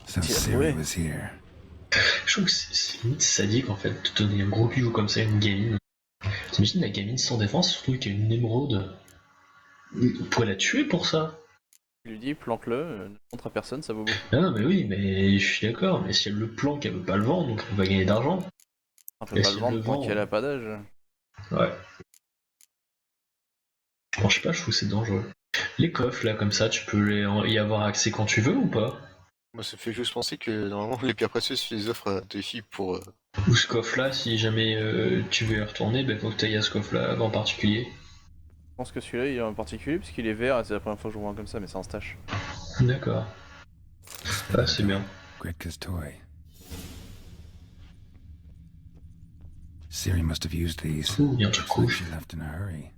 So Ciri was here. Je trouve que c'est limite sadique en fait de donner un gros bijou comme ça à une gamine. T'imagines la gamine sans défense, surtout qu'il y a une émeraude. On pourrait la tuer pour ça. Il lui dit planque-le, ne montre à personne, ça vaut beaucoup. Ah non, mais oui, mais je suis d'accord, mais si elle le planque, elle veut pas le vendre, donc elle va gagner d'argent. On peut pas le vendre tant qu'elle a pas d'âge. Ouais. Bon, je sais pas, je trouve que c'est dangereux. Les coffres, là, comme ça, tu peux y avoir accès quand tu veux ou pas? Moi, ça fait juste penser que normalement, les pierres précieuses, tu les offres à tes filles pour. Ou ce coffre-là, si jamais tu veux y retourner, ben faut que tu ailles à ce coffre-là en particulier. Je pense que celui-là il est en particulier parce qu'il est vert et c'est la première fois que je vois un comme ça, mais c'est en stash. D'accord. Ah, c'est bien. Gretka's toy. Ciri must have used these. Ouh, il y a un truc cool. She left in a hurry.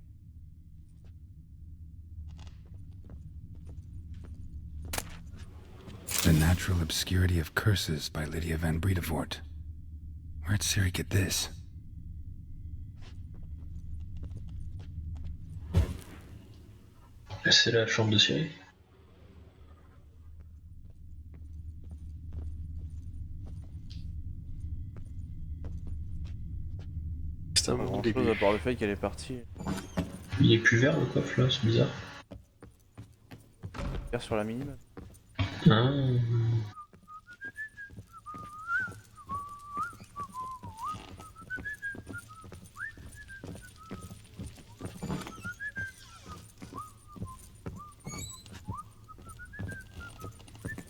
The Natural Obscurity of Curses by Lydia van Bredevoort. Where'd Ciri get this? C'est la chambre de Ciri. C'est un Pas bon grand début. chose à part le fait qu'elle est partie. Il est plus vert le coffre là, c'est bizarre. Vert sur la minime. Ah.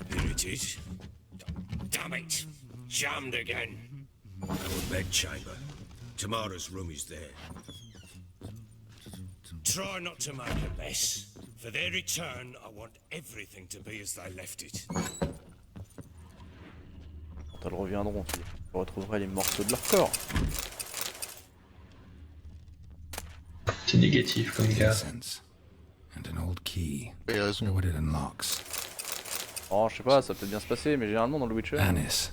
Here it is. Damn it! Jammed again. Our bedchamber. Tamara's room is there. Try not to make a mess. For their return, I want everything to be as they left it. Quand elles reviendront, tu retrouveras les morceaux de leur corps. C'est négatif comme gars. And an old key. Il a raison. What it unlocks. Oh, je sais pas, ça peut bien se passer, mais généralement dans le Witcher. Anis.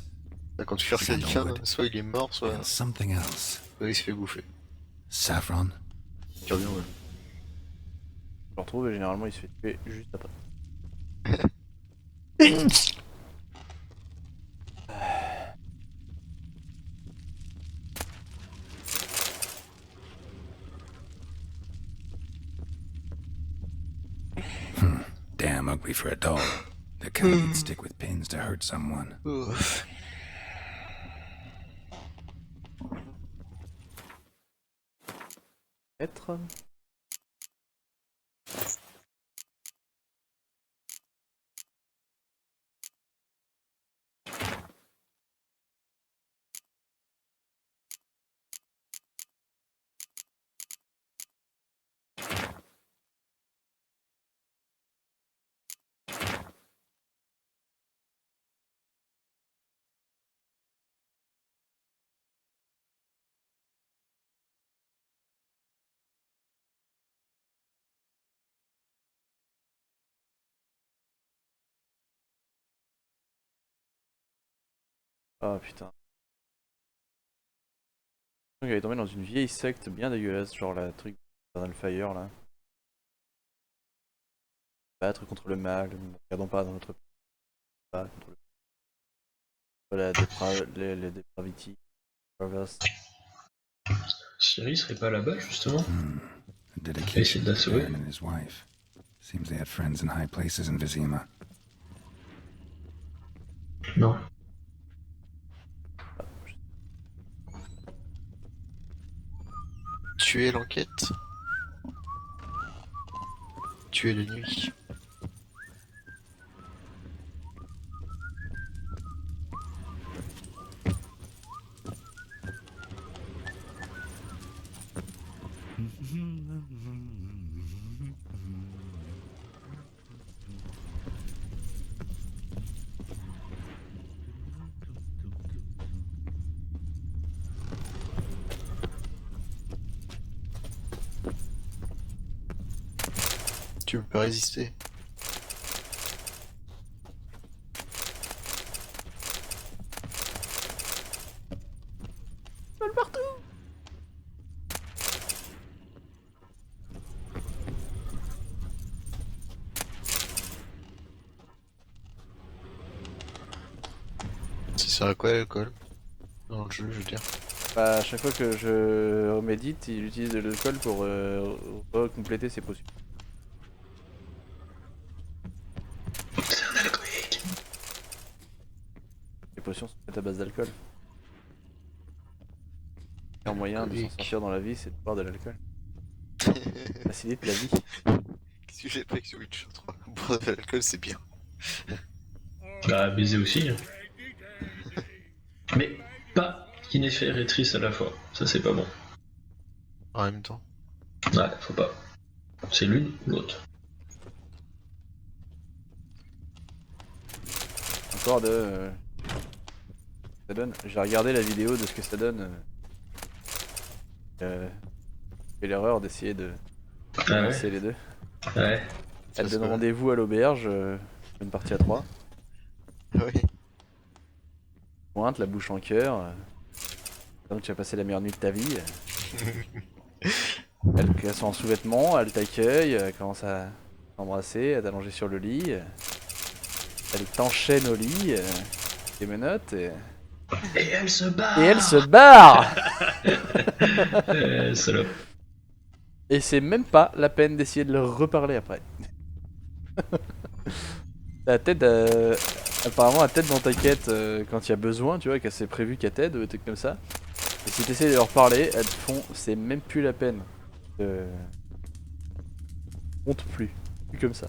Quand tu cherches quelqu'un, soit il est mort, soit And something else. il se fait bouffer. Saffron. Tu reviens, ouais. Je le retrouve et généralement il se fait tuer juste après. Damn ugly for a doll. The kind you'd stick with pins to hurt someone. Ouf. Être. Ah putain. Il avait tombé dans une vieille secte bien dégueulasse, genre la truc Eternal Fire là. Battre contre le mal, ne regardons pas dans notre pas contre le voilà, les depravity. Ciri serait pas là-bas justement. Dedication de la to sauver. Baron and his wife. Seems they had friends in high places in Vizima. Non. Tuer l'enquête. Tuer de nuit. Tu peux résister. Partout. Ça sert à quoi l'alcool dans le jeu, je veux dire? Bah, à chaque fois que je médite, il utilise l'alcool pour compléter ses potions. potions sont faites à base d'alcool. Le meilleur moyen de s'en sortir dans la vie, c'est de boire de l'alcool. Facilite la vie. Qu'est-ce que j'ai fait avec ce Witcher 3? Boire de l'alcool, c'est bien. Bah, baiser aussi. Hein. Mais pas Kinéfer et Triss à la fois. Ça, c'est pas bon. En même temps. Ouais, faut pas. C'est l'une ou l'autre. Encore de... ça donne. J'ai regardé la vidéo de ce que ça donne. J'ai fait l'erreur d'essayer de passer les deux. Ouais. Elle donne rendez-vous à l'auberge, une partie à 3. Oui. Pointe, la bouche en cœur. Donc tu vas passer la meilleure nuit de ta vie. Elle casse en sous-vêtements, elle t'accueille, elle commence à t'embrasser, à t'allonger sur le lit. Elle t'enchaîne au lit, tes menottes et elle se barre. Et elle se barre. Salope. Et c'est même pas la peine d'essayer de leur reparler après. La tête, apparemment la tête dans ta quête quand il y a besoin, tu vois, qu'elle s'est prévu qu'elle t'aide ou des trucs comme ça. Et si t'essaies de leur parler, elles te font, c'est même plus la peine. Compte plus comme ça.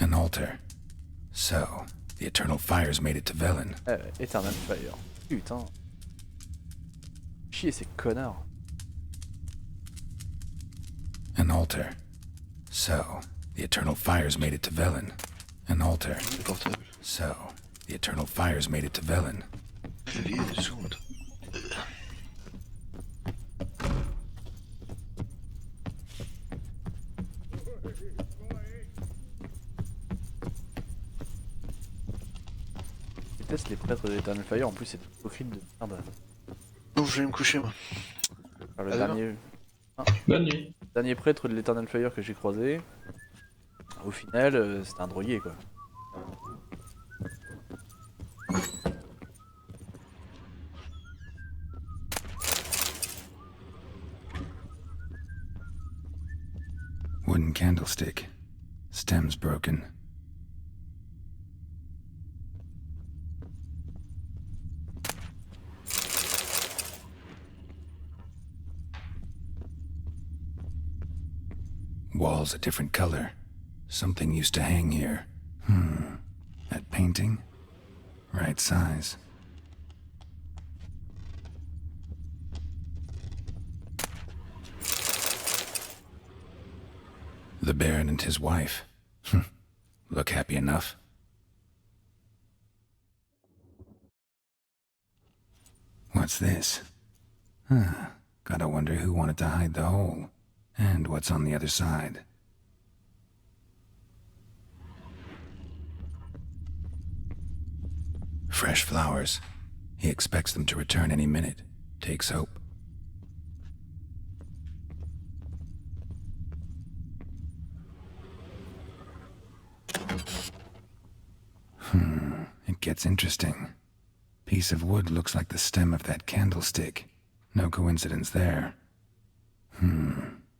An altar. So, the Eternal Fires made it to Velen. Eternal Fire. Putain. Chier ces connards. An altar. So, the Eternal Fires made it to Velen. An altar. So, the Eternal Fires made it to Velen. Je déteste les prêtres de l'Eternal Fire, en plus c'est des hypocrites de merde. Non, je vais me coucher moi. Le dernier... Bonne nuit. Dernier prêtre de l'Eternal Fire que j'ai croisé, au final c'était un drogué quoi. Wooden candlestick. Stems broken. Walls a different color. Something used to hang here. That painting? Right size. The Baron and his wife. Look happy enough. What's this? Gotta wonder who wanted to hide the hole. And what's on the other side? Fresh flowers. He expects them to return any minute. Takes hope. It gets interesting. Piece of wood looks like the stem of that candlestick. No coincidence there.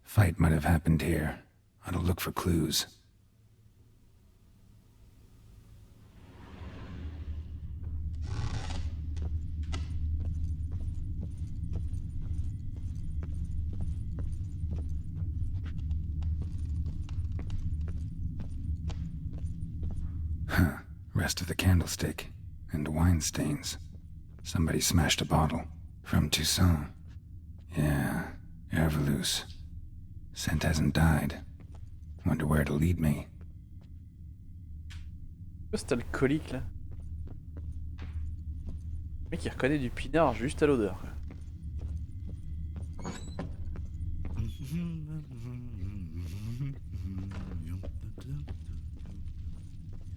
Fight might have happened here. Ought to look for clues. Rest of the candlestick. And wine stains. Somebody smashed a bottle. From Toussaint. Yeah, Herveloos. Scent hasn't died. Wonder where it'll lead me. C'est alcoolique là. Le mec il reconnaît du pinard juste à l'odeur.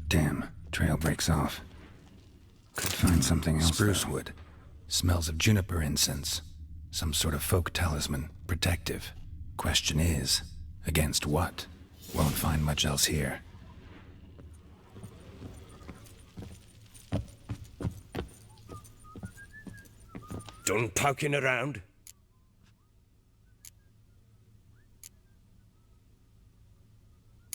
Damn, trail breaks off. Could find something else. Spruce wood. Smells of juniper incense. Some sort of folk talisman. Protective. Question is, against what? Won't find much else here. Done poking around?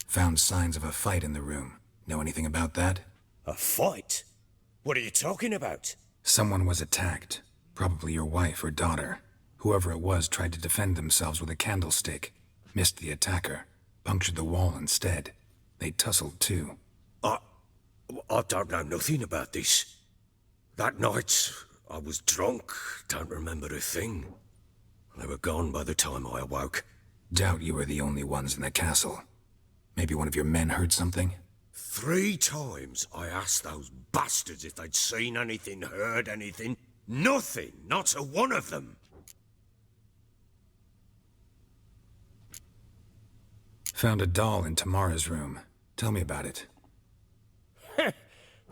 Found signs of a fight in the room. Know anything about that? A fight? What are you talking about? Someone was attacked. Probably your wife or daughter. Whoever it was tried to defend themselves with a candlestick. Missed the attacker. Punctured the wall instead. They tussled too. I don't know nothing about this. That night, I was drunk. Don't remember a thing. They were gone by the time I awoke. Doubt you were the only ones in the castle. Maybe one of your men heard something? 3 times I asked those bastards if they'd seen anything, heard anything. Nothing, not a one of them. Found a doll in Tamara's room. Tell me about it.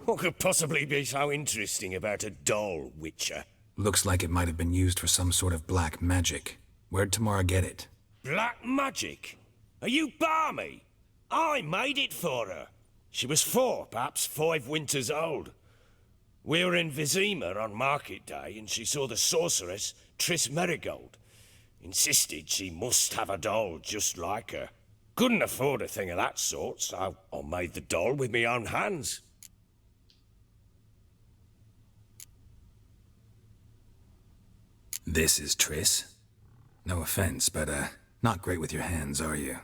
What could possibly be so interesting about a doll, Witcher? Looks like it might have been used for some sort of black magic. Where'd Tamara get it? Black magic? Are you balmy? I made it for her. She was 4, perhaps 5 winters old. We were in Vizima on market day, and she saw the sorceress, Triss Merigold. Insisted she must have a doll just like her. Couldn't afford a thing of that sort, so I made the doll with my own hands. This is Triss? No offense, but, not great with your hands, are you?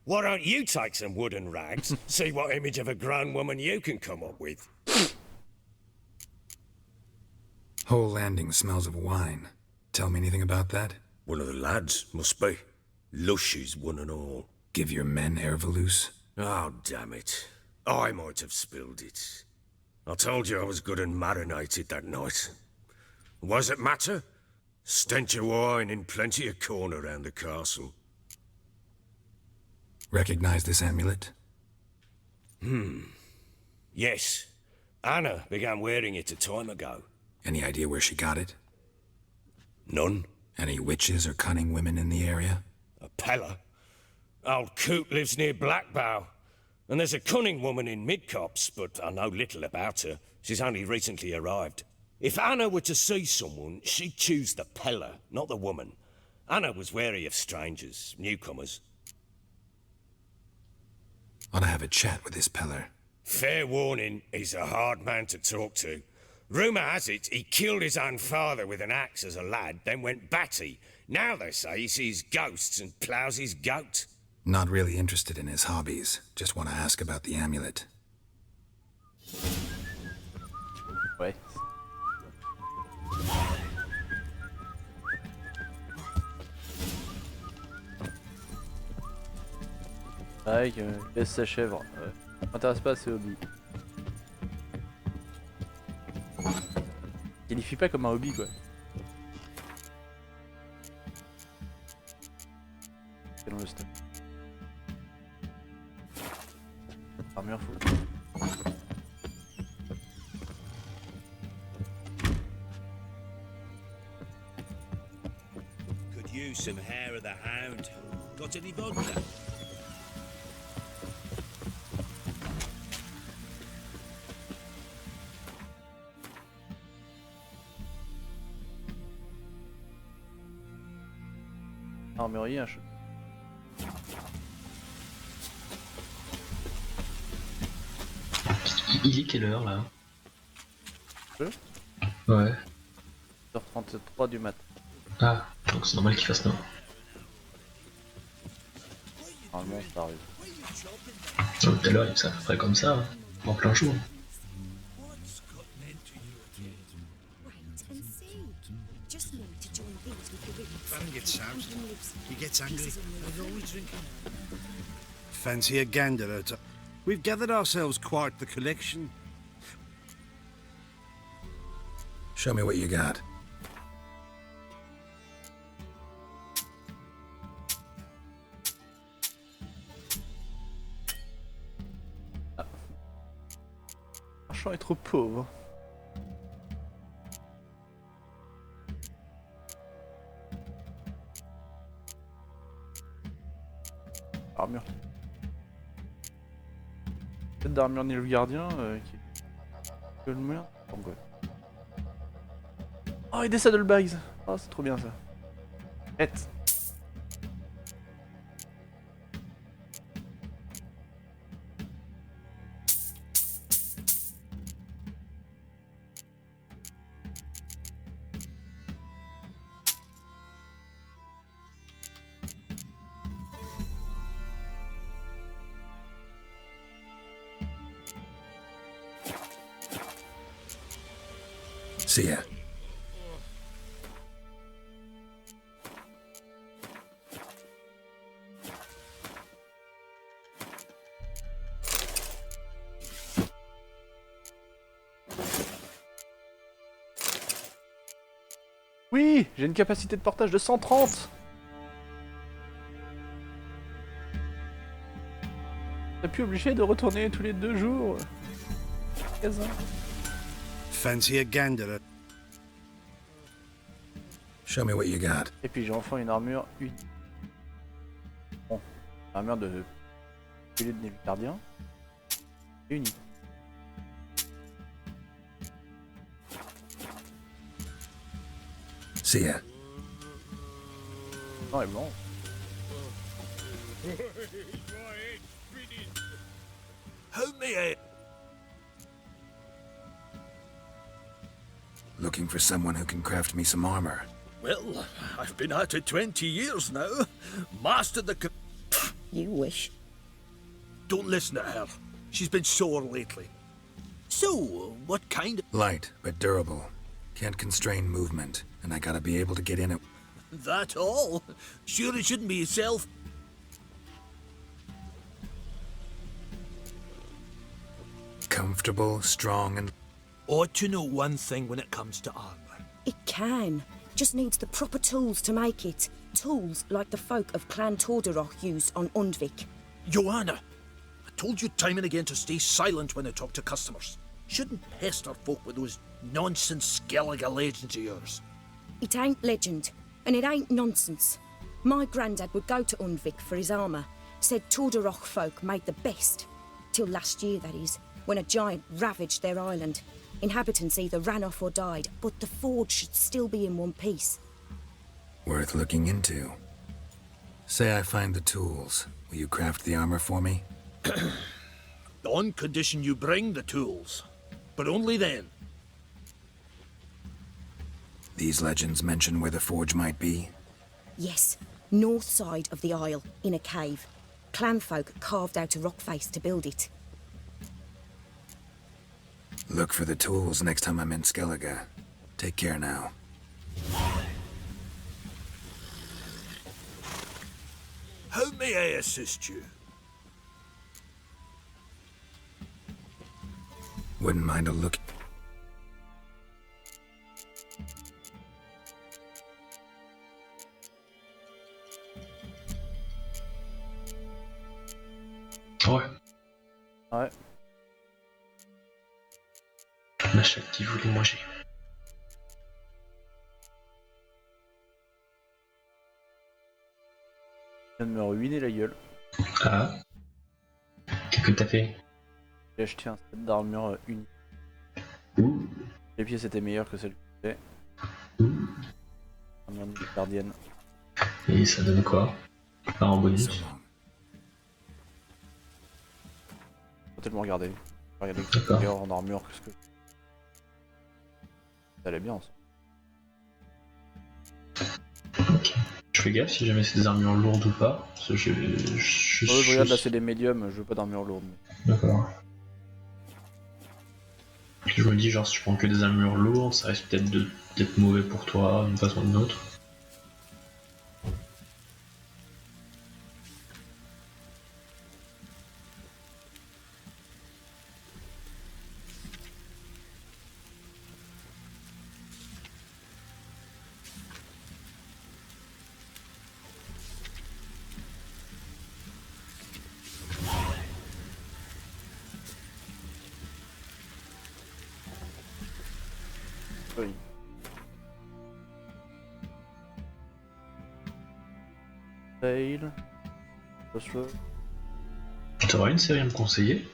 Why don't you take some wooden rags, see what image of a grown woman you can come up with? Whole landing smells of wine. Tell me anything about that? One of the lads, must be. Lushes, one and all. Give your men Ervalus? Oh, damn it. I might have spilled it. I told you I was good and marinated that night. What does it matter? Stench of wine in plenty of corn around the castle. Recognize this amulet? Yes. Anna began wearing it a time ago. Any idea where she got it? None. Any witches or cunning women in the area? A Pella. Old Coot lives near Blackbow. And there's a cunning woman in Midcopse, but I know little about her. She's only recently arrived. If Anna were to see someone, she'd choose the Pella, not the woman. Anna was wary of strangers, newcomers. Ought to have a chat with this Peller. Fair warning, he's a hard man to talk to. Rumour has it he killed his own father with an axe as a lad, then went batty. Now they say he sees ghosts and ploughs his goat. Not really interested in his hobbies. Just want to ask about the amulet. Ouais. Mec, laisse sa chèvre. M'intéresse pas ces hobbies. Qualifie pas comme un hobby quoi. C'est dans le stock. Armure full. Could use some hair of the hound. Got any vodka? Armurier, un Il est quelle heure là? jeu. Ouais. h33 du mat. Ah, donc c'est normal qu'il fasse noir. Normalement ça arrive. Donc tout à l'heure, c'est à peu près comme ça, hein, en plein jour. Baron gets out. He gets angry. They're always drinking. Fancy a gander at a... We've gathered ourselves quite the collection. Show me what you got. Marchand est trop pauvre. Armure. Peut-être d'armure ni le gardien qui est le mien. Bon, quoi. Oh, et des saddlebags. Oh, c'est trop bien ça. Hête. See ya. Oui, j'ai une capacité de portage de 130. T'es plus obligé de retourner tous les 2 jours. Magasin. Fancy a gander? Show me what you got. Et puis j'ai enfin une armure unique. Bon, armure de pilier de Névicardien. Unique. See ya. Non, elle est blanche. Help me, Looking for someone who can craft me some armor. Well, I've been at it 20 years now. Mastered the... You wish. Don't listen to her. She's been sore lately. So, what kind of... Light, but durable. Can't constrain movement, and I gotta be able to get in it. That all? Sure it shouldn't be yourself. Comfortable, strong, and... Ought to know one thing when it comes to armor. It can. Just needs the proper tools to make it. Tools like the folk of Clan Tordarroch used on Undvik. Joanna, I told you time and again to stay silent when I talk to customers. Shouldn't pester folk with those nonsense Skellige legends of yours. It ain't legend, and it ain't nonsense. My granddad would go to Undvik for his armour. Said Tordarroch folk made the best. Till last year, that is, when a giant ravaged their island. Inhabitants either ran off or died, but the forge should still be in one piece. Worth looking into. Say I find the tools. Will you craft the armor for me? On condition you bring the tools. But only then. These legends mention where the forge might be? Yes, north side of the isle, in a cave. Clanfolk carved out a rock face to build it. Look for the tools next time I'm in Skellige. Take care now. How may I assist you? Wouldn't mind a look. Ouais. Ouais. Machin qui voulait manger. Je viens de me ruiner la gueule. Ah. Qu'est-ce que t'as fait? J'ai acheté un set d'armure unique. Ouh. Les pièces étaient meilleures que celles que j'ai. Ouh. Armure gardienne. Et ça donne quoi? Ah, en bonus. Faut tellement regarder. Regardez que c'est meilleur en armure que ce que. Ça allait bien ça. Ok. Je fais gaffe si jamais c'est des armures lourdes ou pas. Parce que je regarde là c'est des médiums, je veux pas d'armure lourde. Mais... D'accord. Je me dis genre si je prends que des armures lourdes, ça risque peut-être d'être mauvais pour toi d'une façon ou d'une autre. Oui. Fail. T'aurais une série à me conseiller?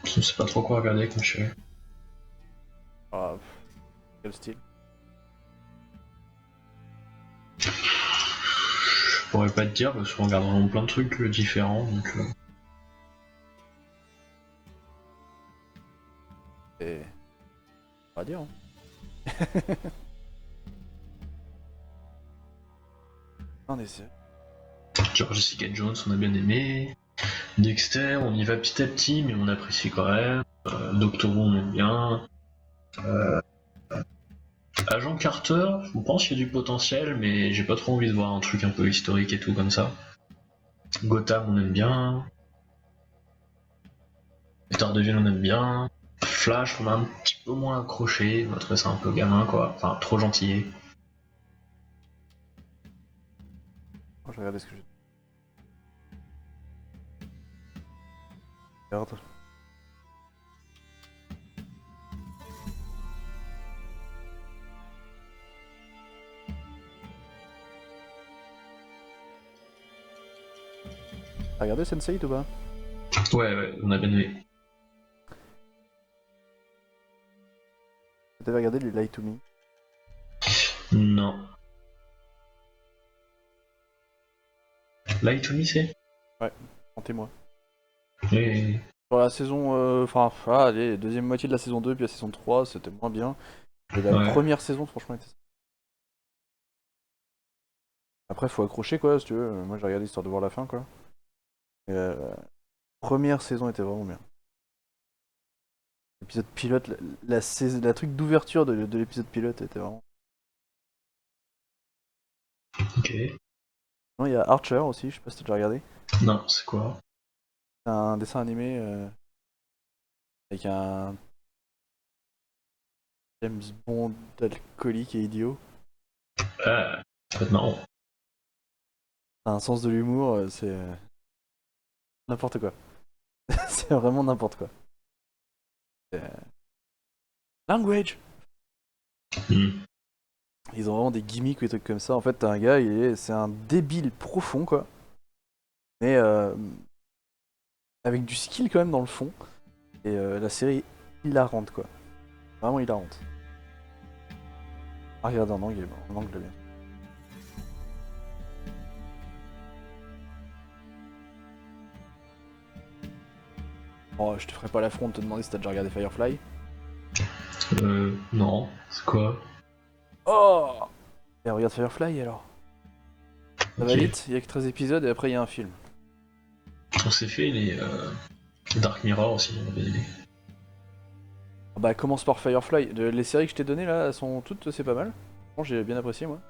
Je ne sais pas trop quoi regarder quand je suis. Ah, quel style? Je pourrais pas te dire parce qu'on regarde vraiment plein de trucs différents donc. Et... on va dire. Hein. On essaie. Genre Jessica Jones, on a bien aimé. Dexter, on y va petit à petit, mais on apprécie quand même. Doctor Who, on aime bien. Agent Carter, je pense qu'il y a du potentiel, mais j'ai pas trop envie de voir un truc un peu historique et tout comme ça. Gotham, on aime bien. Daredevil, on aime bien. Flash, on a un petit peu moins accroché, on a trouvé ça un peu gamin, quoi. Enfin, trop gentillé. Je vais regarder ce que j'ai. Regarde. T'as regardé Sense8 ou pas? Ouais, on a bien aimé. T'avais regardé du Lie to Me? Non. Lie to Me, c'est? Ouais, mentez-moi. Oui. Sur la saison, enfin, allez, deuxième moitié de la saison 2 puis la saison 3, c'était moins bien. Et la première saison, franchement, était... Après, faut accrocher, quoi, si tu veux. Moi, j'ai regardé histoire de voir la fin, quoi. Et, première saison était vraiment bien. L'épisode pilote, la truc d'ouverture de l'épisode pilote était vraiment... Ok. Non, il y a Archer aussi, je sais pas si t'as déjà regardé. Non, c'est quoi? C'est un dessin animé avec un James Bond alcoolique et idiot. Ah, ça peut être marrant. T'as un sens de l'humour, c'est n'importe quoi. C'est vraiment n'importe quoi. Language. Ils ont vraiment des gimmicks ou des trucs comme ça. En fait, t'as un gars, c'est un débile profond, quoi. Mais avec du skill quand même dans le fond. Et la série est hilarante, quoi. Vraiment hilarante. Ah, regarde en anglais bien. Oh, je te ferai pas l'affront de te demander si t'as déjà regardé Firefly. Non, c'est quoi? Oh! Et regarde Firefly alors. Ça va vite, il y a que 13 épisodes et après il y a un film. On s'est fait les Dark Mirror aussi, on avait aimé. Bah commence par Firefly. Les séries que je t'ai données là, elles sont toutes, c'est pas mal. Bon, j'ai bien apprécié moi.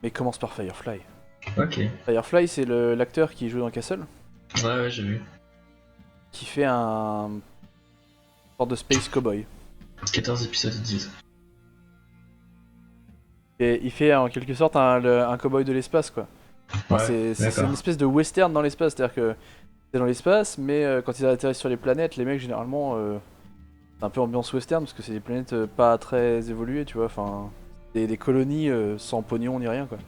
Mais commence par Firefly. Ok. Firefly, c'est l'acteur qui joue dans Castle. Ouais, j'ai vu. Qui fait un sorte de space cowboy. 14 épisodes, ils disent. Et il fait en quelque sorte un cowboy de l'espace, quoi. Ouais, c'est une espèce de western dans l'espace, c'est-à-dire que c'est dans l'espace, mais quand ils atterrissent sur les planètes, les mecs généralement c'est un peu ambiance western parce que c'est des planètes pas très évoluées, tu vois. Enfin, des colonies sans pognon ni rien, quoi.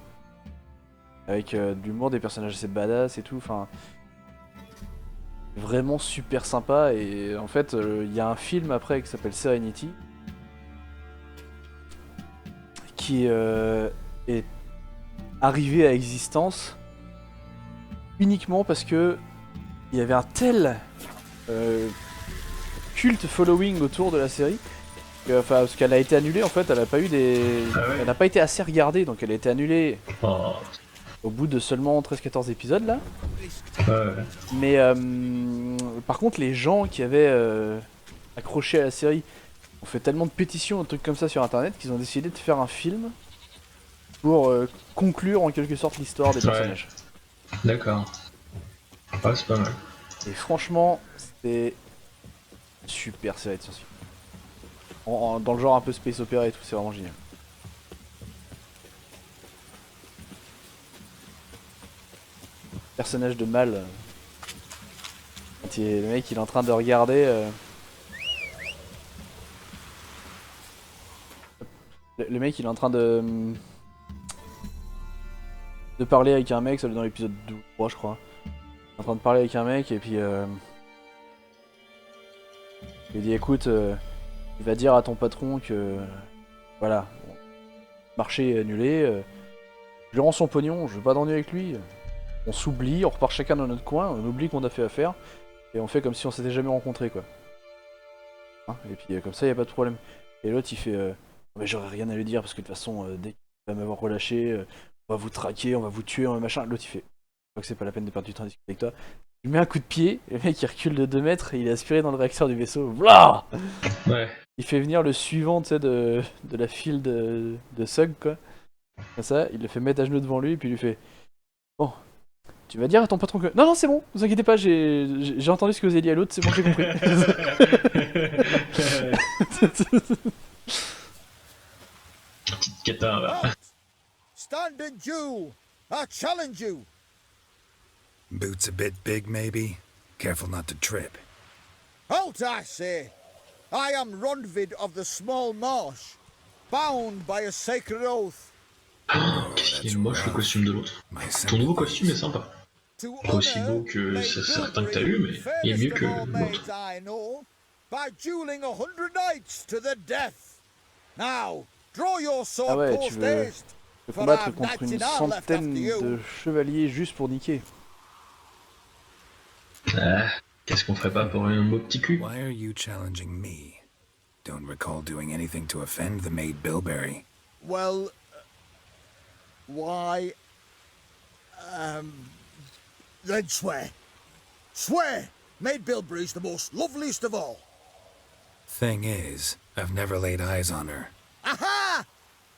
Avec de l'humour, des personnages assez badass et tout. Enfin, vraiment super sympa. Et en fait, il y a un film après qui s'appelle Serenity, qui est arrivé à existence uniquement parce que il y avait un tel culte following autour de la série que, enfin, parce qu'elle a été annulée en fait, elle a pas eu elle n'a pas été assez regardée, donc elle a été annulée au bout de seulement 13-14 épisodes là. Mais par contre les gens qui avaient accroché à la série ont fait tellement de pétitions, de trucs comme ça sur internet qu'ils ont décidé de faire un film pour conclure en quelque sorte l'histoire des personnages. D'accord. Ouais, c'est pas mal. Et franchement, c'est une super série de science-fiction. Dans le genre un peu space opera et tout, c'est vraiment génial. Personnage de Mal. Quand le mec il est en train de regarder. Le mec il est en train de parler avec un mec, ça doit être dans l'épisode 2 ou 3 je crois. Il est en train de parler avec un mec et puis il dit écoute, il va dire à ton patron que voilà, bon, le marché est annulé, je lui rends son pognon, je veux pas d'ennui avec lui, on s'oublie, on repart chacun dans notre coin, on oublie qu'on a fait affaire et on fait comme si on s'était jamais rencontrés quoi. Hein, et puis comme ça y a pas de problème. Et l'autre il fait mais j'aurais rien à lui dire parce que de toute façon dès qu'il va m'avoir relâché, on va vous traquer, on va vous tuer, machin. L'autre il fait je crois que c'est pas la peine de perdre du temps à discuter avec toi. Je lui mets un coup de pied, le mec il recule de 2 mètres et il est aspiré dans le réacteur du vaisseau. Vlah! Ouais. Il fait venir le suivant, tu sais, de la file de Sug, quoi. Comme ça, il le fait mettre à genoux devant lui et puis il lui fait... Bon, tu vas dire à ton patron que... Non, non, c'est bon, vous inquiétez pas, j'ai entendu ce que vous avez dit à l'autre, c'est bon, j'ai compris. Petite catin, là. Stand and duel. I challenge you. Boots a bit big, maybe? Careful not to trip. Halt, I say. I am Rondvid of the Small Marsh, bound by a sacred oath. Qu'est-ce qu'il est moche le costume de l'autre. Ton nouveau costume est sympa. Pas aussi beau que certains que t'as eu, mais il est mieux que l'autre. I know, by dueling 100 knights to the death. Now, draw your sword Ah ouais, tu post veux haste. combattre contre une centaine de chevaliers juste pour niquer. Ah, qu'est-ce qu'on ferait pas pour un beau petit cul? Why are you challenging me? Don't recall doing anything to offend the maid Bilberry. Well, why? Then swear. Swear! Maid Bilberry's the most loveliest of all. Thing is, I've never laid eyes on her. Aha!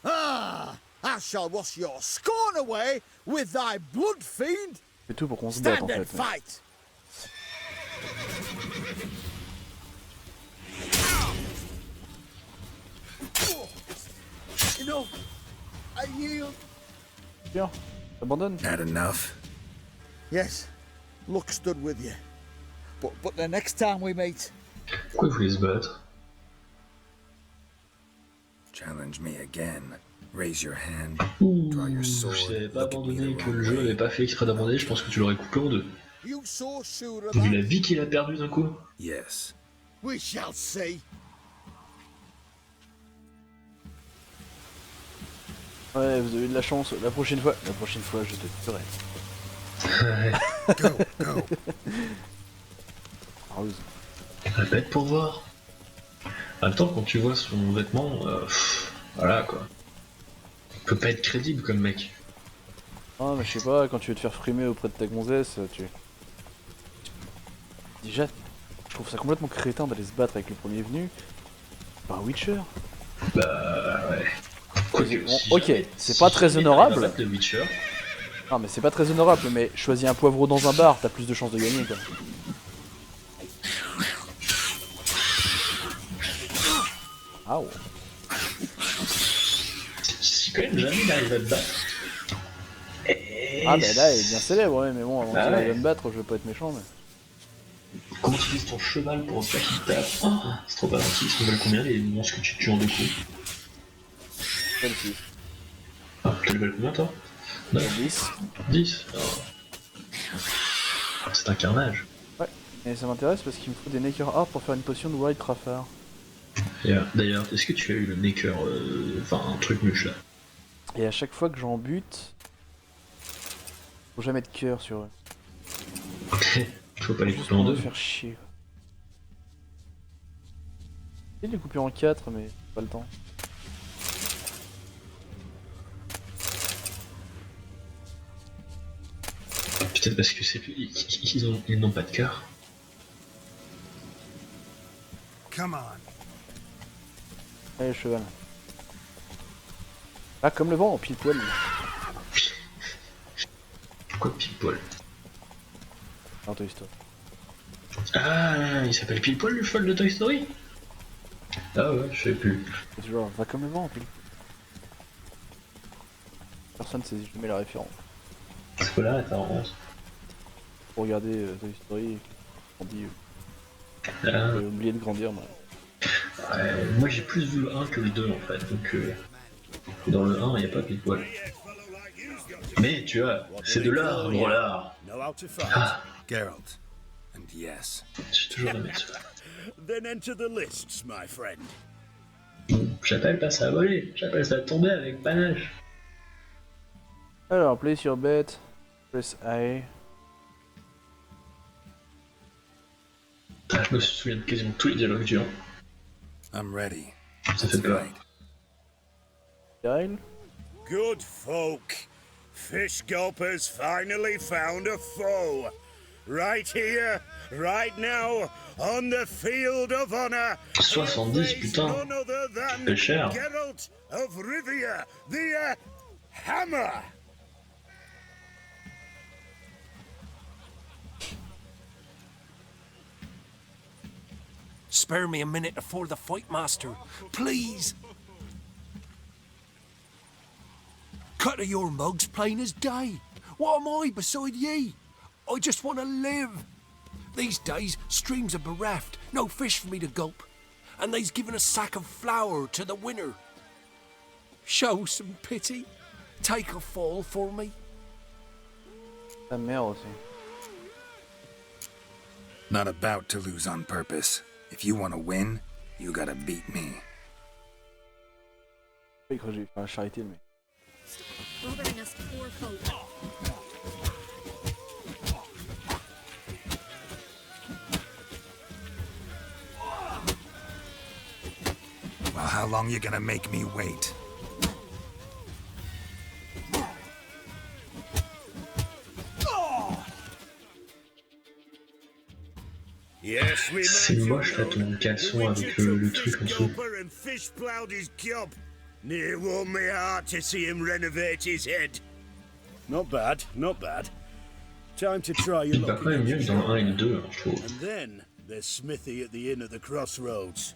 Ah! I shall wash your scorn away with thy blood fiend. C'est tout pour qu'on se batte en Stand and fait. fight. Enough. I yield. Tiens, t'abandonnes. Not enough. Yes, luck stood with you. But the next time we meet. Pourquoi vous voulez se battre? Challenge me again. Raise your hand. Ouh, Draw your sword. je t'avais pas Look at me abandonné, the que le wrong jeu way. avait pas fait exprès d'abandonner, je pense que tu l'aurais coupé en deux. You so sure of T'as vu that? la vie qu'il a perdue d'un coup? Yes. We shall see. Ouais, vous avez eu de la chance. La prochaine fois, je te tuerai. Go, go. Rose. Répète pour voir. En même temps, quand tu vois son vêtement, voilà quoi. Il peut pas être crédible comme mec. Ah, mais je sais pas, quand tu veux te faire frimer auprès de ta gonzesse, tu... Déjà, je trouve ça complètement crétin d'aller se battre avec le premier venu. Par Witcher. Bah ouais. Quoique, Bon, si ok, jamais- c'est si pas jamais très t'arrives à honorable. battre le Witcher, Non, mais c'est pas très honorable, mais choisis un poivreau dans un bar, t'as plus de chances de gagner quoi. Ah ouais. si quand même jamais il arrive à te battre. Ah bah là il est bien célèbre, ouais, mais bon, avant Ah qu'il ouais. arrive à me battre, je veux pas être méchant, mais... Comment tu utilises ton cheval pour pas qu'il te tape? Oh, c'est trop pas gentil. Ils se valent combien les monstres que tu tues en deux coups? Celle-ci. Ah, tu level combien toi? 10. 10. C'est un carnage. Ouais, et ça m'intéresse parce qu'il me faut des Necker Art pour faire une potion de White Traffard. D'ailleurs, est-ce que tu as eu le Necker, enfin un truc muche là? Et à chaque fois que j'en bute... Faut jamais de cœur sur eux. Faut pas les Juste couper en pour me deux. faire chier. J'ai de les couper en 4 mais pas le temps. Peut-être parce que c'est ils n'ont pas de cœur. Come on. Allez, cheval. Ah, comme le vent, en pile poil. Pourquoi pile poil? Dans Toy Story. Ah, il s'appelle pile poil le cheval de Toy Story? Ah ouais, je sais plus. C'est toujours, va comme le vent, en pile. Personne saisit jamais la référence. C'est quoi la référence? Pour regarder Toy Story, on dit Ah. j'ai oublié de grandir. Moi. Moi j'ai plus vu le 1 que le 2 en fait, donc dans le 1 il n'y a pas pile poil. Mais tu vois, c'est de l'art, gros l'art. Know how to fight. Ah, Geralt. And yes. j'ai toujours aimé ça. Then enter the lists, my friend. J'appelle pas ça à voler, j'appelle ça à tomber avec panache. Alors, place your bet, press A. Ah, je me souviens de quasiment tous les dialogues durs. I'm ready. Ça fait peur. Kyle. Good folk. Fish Gulper's finally found a foe. right here, right now, on the field of honor. 70, putain. None other than C'est cher. Geralt of Rivia, the Hammer. Spare me a minute before the fight, master. Please. Cut of your mugs plain as day. What am I beside ye? I just want to live. These days, streams are bereft, no fish for me to gulp. And they's given a sack of flour to the winner. Show some pity. Take a fall for me. Ta mère aussi. Not about to lose on purpose. If you want to win, you gotta beat me. Je crois que j'ai fait un charité, mais. Bothering us poor folk. Well, how long you gonna make me wait? Yes, we C'est moche là ton caleçon avec le truc en dessous. and fish plowed his gob. Near warmed me heart to see him renovate his head. Not bad, not bad. Time to try your Il va luck quand même mieux que again. dans le 1 et le 2, hein, je trouve. And then there's Smithy at the inn of the crossroads.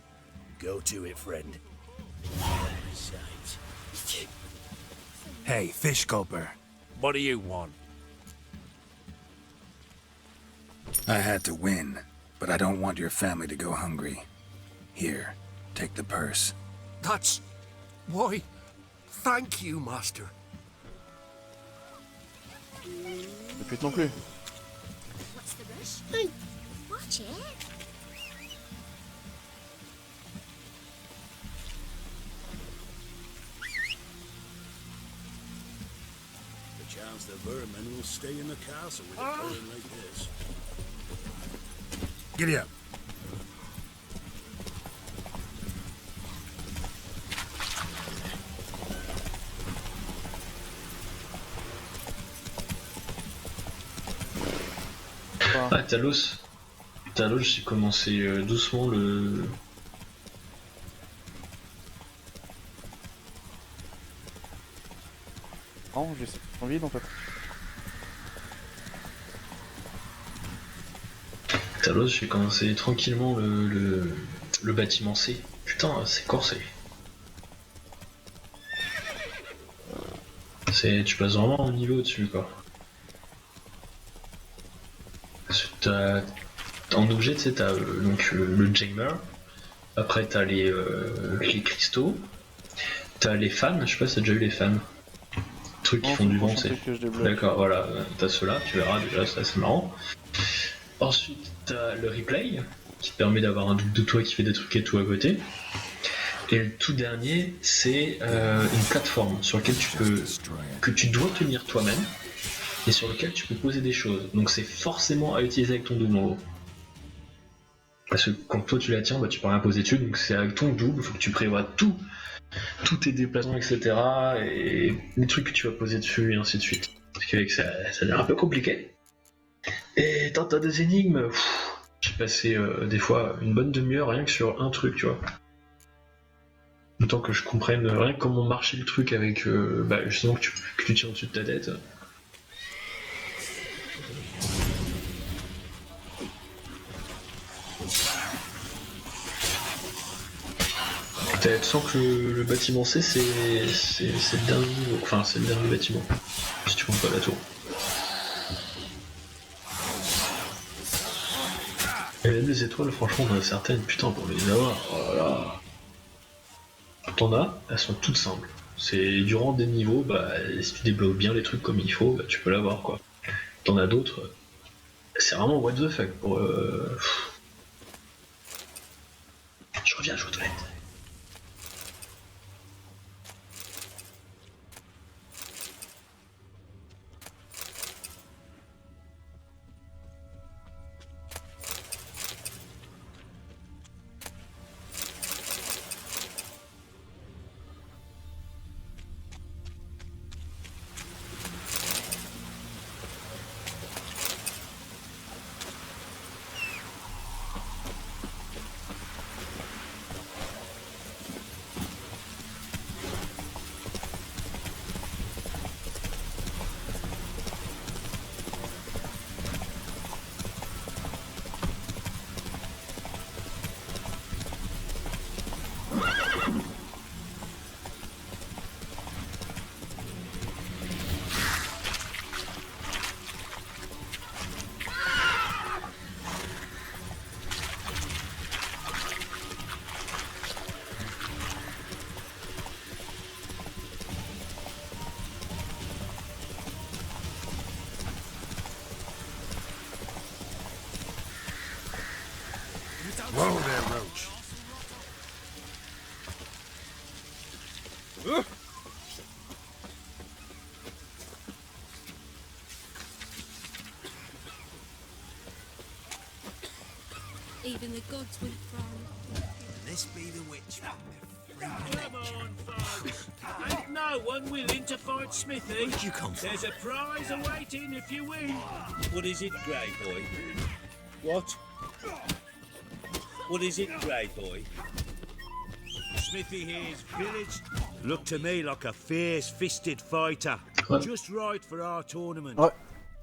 Go to it, friend. Hey, fish gulper. What do you want? I had to win, but I don't want your family to go hungry. Here, take the purse. That's... Why, thank you, master. Le pute non plus. What's the rush? Watch it. The chance the vermin will stay in the castle with a current like this. Giddy up. Ah, Talos. Talos, j'ai commencé doucement le. Non, j'ai en vide en fait. Talos, j'ai commencé tranquillement le bâtiment C. Putain, c'est corsé. Tu passes vraiment au niveau au-dessus, quoi. En objet, tu sais, t'as donc le jammer. Après, t'as les cristaux. T'as les fans. Je sais pas si t'as déjà eu les fans. Trucs qui font du vent, c'est. D'accord, voilà. T'as ceux-là, tu verras déjà, ça c'est marrant. Ensuite, t'as le replay qui te permet d'avoir un double de toi qui fait des trucs et tout à côté. Et le tout dernier, c'est une plateforme sur laquelle que tu dois tenir toi-même et sur laquelle tu peux poser des choses. Donc c'est forcément à utiliser avec ton double en gros. Parce que quand toi tu la tiens, bah, tu peux rien poser dessus, donc c'est avec ton double, il faut que tu prévois tous tes déplacements, etc. et les trucs que tu vas poser dessus et ainsi de suite. Parce qu'avec ça devient un peu compliqué. Et t'as des énigmes, j'ai passé des fois une bonne demi-heure rien que sur un truc, tu vois. Le temps que je comprenne rien que comment marcher le truc avec justement que tu tiens au-dessus de ta tête. Tu sens que le bâtiment C c'est le dernier niveau, enfin c'est le dernier bâtiment, si tu comptes pas la tour. Et même les étoiles, franchement, on en a certaines, putain, pour les avoir, oh là là. T'en as, elles sont toutes simples. C'est durant des niveaux, si tu débloques bien les trucs comme il faut, tu peux l'avoir quoi. T'en as d'autres, c'est vraiment what the fuck pour. Je reviens, je vais aux toilettes. Whoa there, Roach. Even the gods will frown. This be the witch. Come on, folks. Ain't no one willing to fight Smithy. Where'd you come from? There's a prize awaiting if you win. What is it, Grey Boy? What? What is it, Grey Boy? Smithy here's village. Looked to me like a fierce-fisted fighter. Just right for our tournament. Ouais.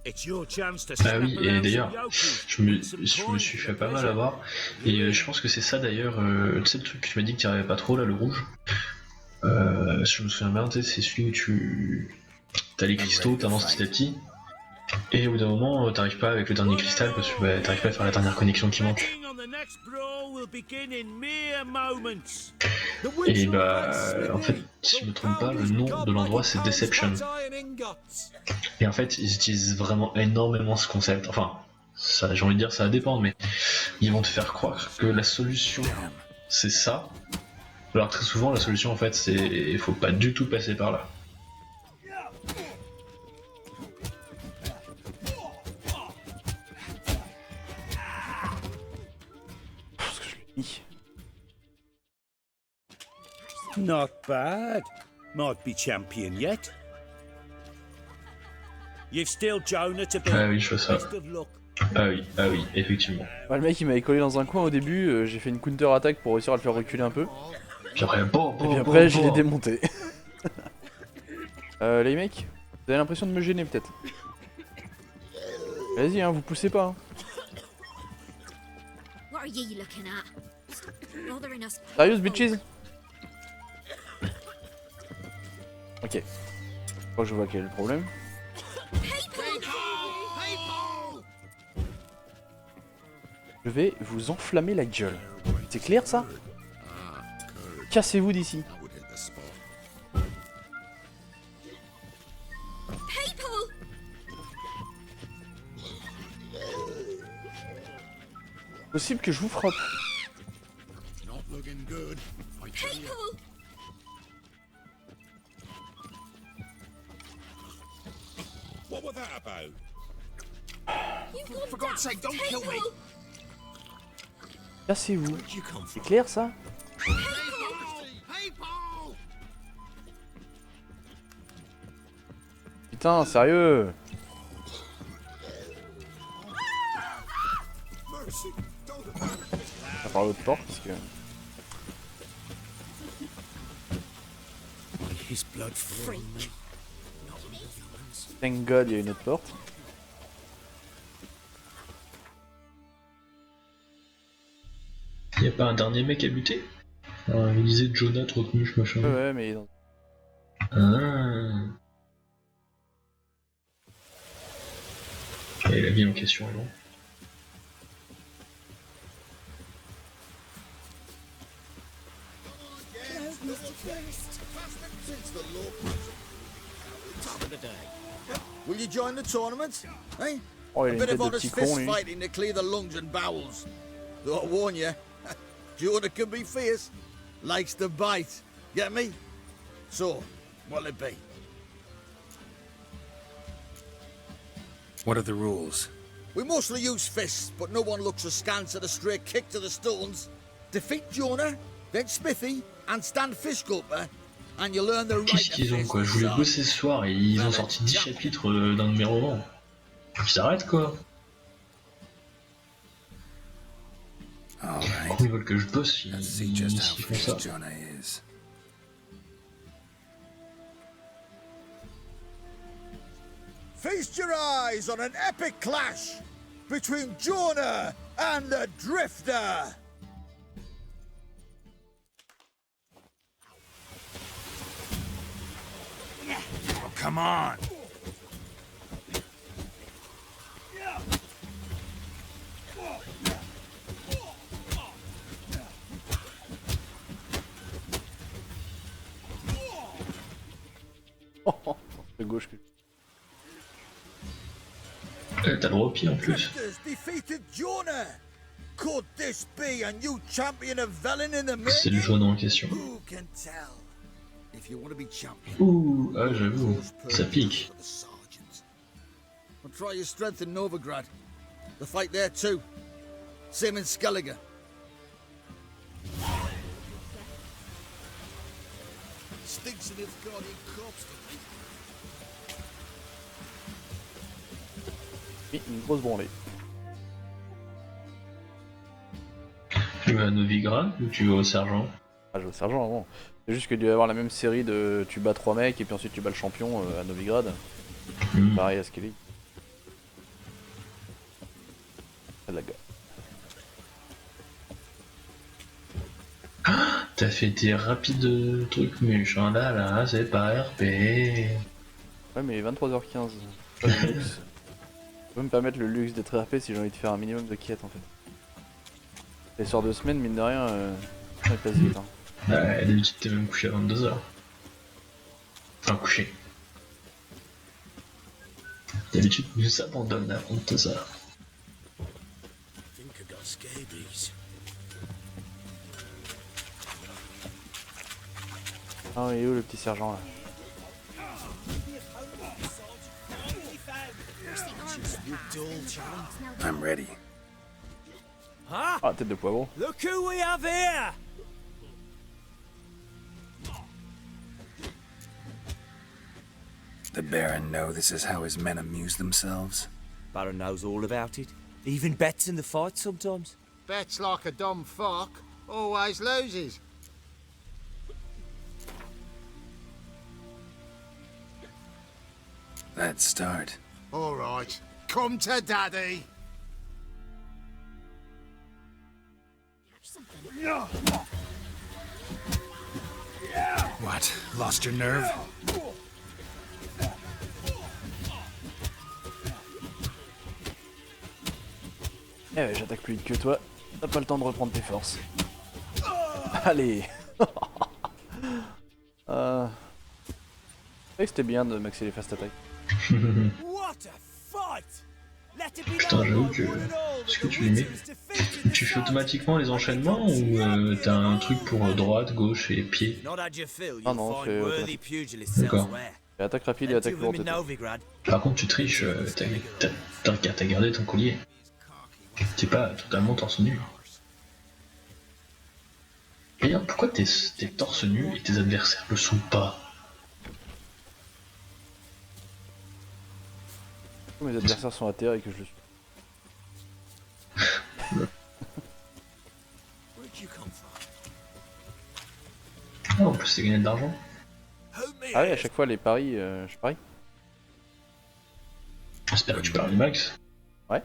It's your chance to Ah oui, et d'ailleurs, je me suis fait pas mal avoir. Et je pense que c'est ça d'ailleurs, tu sais le truc que tu m'as dit que tu arrivais pas trop là, le rouge. Je me souviens bien, c'est celui où tu as les cristaux, t'avances petit à petit. Et au bout d'un moment, t'arrives pas avec le dernier cristal parce que bah, t'arrives pas à faire la dernière connexion qui manque. Et bah, en fait, si je me trompe pas, le nom de l'endroit c'est Deception. Et en fait, ils utilisent vraiment énormément ce concept. Enfin, ça, j'ai envie de dire, ça va dépendre, mais ils vont te faire croire que la solution c'est ça. Alors très souvent, la solution en fait, c'est il faut pas du tout passer par là. Not bad. Might be champion yet. You've still Jonah to be. Ah oui, je vois ça. Ah oui, effectivement. Ouais, le mec il m'avait collé dans un coin au début, j'ai fait une counter attack pour réussir à le faire reculer un peu. Puis après, et puis je l'ai démonté. Les mecs, vous avez l'impression de me gêner peut-être. Vas-y, hein, vous poussez pas. Hein. What are you looking at? Stop bothering us. Sérieux, bitches? Ok. Je crois que je vois quel est le problème. Je vais vous enflammer la gueule. C'est clair ça? Cassez-vous d'ici. Possible que je vous frappe. What was that about? For God's sake, don't kill me! Cassez-vous. C'est clair ça? Putain, sérieux? On va par l'autre porte parce que... Thank God, il y a une autre porte. Y'a pas un dernier mec à buter? Il disait Jonah, Trotmuche, machin. Ouais, mais... Ah. Et la vie en question, alors. Will you join the tournament? Eh? Oh, a bit of honest fist fighting to clear the lungs and bowels. Though I warn you, Jonah can be fierce. Likes to bite. Get me? So, what'll it be? What are the rules? We mostly use fists, but no one looks askance at a straight kick to the stones. Defeat Jonah, then Smithy, and stand Fishgulper, and you learn the right. Qu'est-ce qu'ils ont quoi? Je voulais bosser ce soir et ils ont sorti 10 chapitres d'un de mes romans. Ils s'arrêtent quoi? Pourquoi ils veulent que je bosse s'ils font ça? Feast your eyes on an epic clash between Jonah and the Drifter. Oh, come on! De gauche que... T'as le droit au pied en plus. Drifters defeated Jonah. could this be a new champion of Velen in the C'est le making? jaune en question. Who can tell? If you want to be champion, Ouh, ah j'avoue, ça pique. well, try your strength in Novigrad. The fight there too. Same in Skellige. Stinks of Nilfgaardian corpse. Oui, une grosse branlée. Tu vas à Novigrad ou tu vas au sergent? Ah, je vais au sergent avant. C'est juste que tu dois avoir la même série de tu bats 3 mecs et puis ensuite tu bats le champion à Novigrad. Pareil à Skellige. Ah, la gueule. T'as fait tes rapides trucs méchants là, c'est pas RP. Ouais, mais 23h15, pas le luxe. Je peux me permettre le luxe d'être RP si j'ai envie de faire un minimum de quêtes en fait. Les soirs de semaine, mine de rien, ça passe vite. Hein. Ouais, d'habitude t'es même couché à 22h. Enfin, couché. D'habitude, nous s'abandonne à 22h. Ah, il est où le petit sergent là? I'm ready. Ah, tête de poivron. Look who we have here! The Baron know this is how his men amuse themselves? Baron knows all about it. Even bets in the fight sometimes. Bets like a dumb fuck, always loses. Let's start. All right, come to daddy. What? Lost your nerve? Eh ouais, j'attaque plus vite que toi. T'as pas le temps de reprendre tes forces. Allez. C'est vrai que c'était bien de maxer les fast attack. Putain, j'avoue que... Est-ce que tu les mets? Tu fais automatiquement les enchaînements ou t'as un truc pour droite, gauche et pied? Ah non, c'est automatique. D'accord. Et attaque rapide et attaque lourde. Par contre, tu triches, t'as gardé ton collier. T'es pas totalement torse nu. D'ailleurs, pourquoi t'es torse nu et tes adversaires le sont pas? Mes adversaires sont à terre et que je le suis. Ah, en plus, c'est gagner de l'argent. Ah oui, à chaque fois, les paris, je parie. J'espère que tu paries max. Ouais.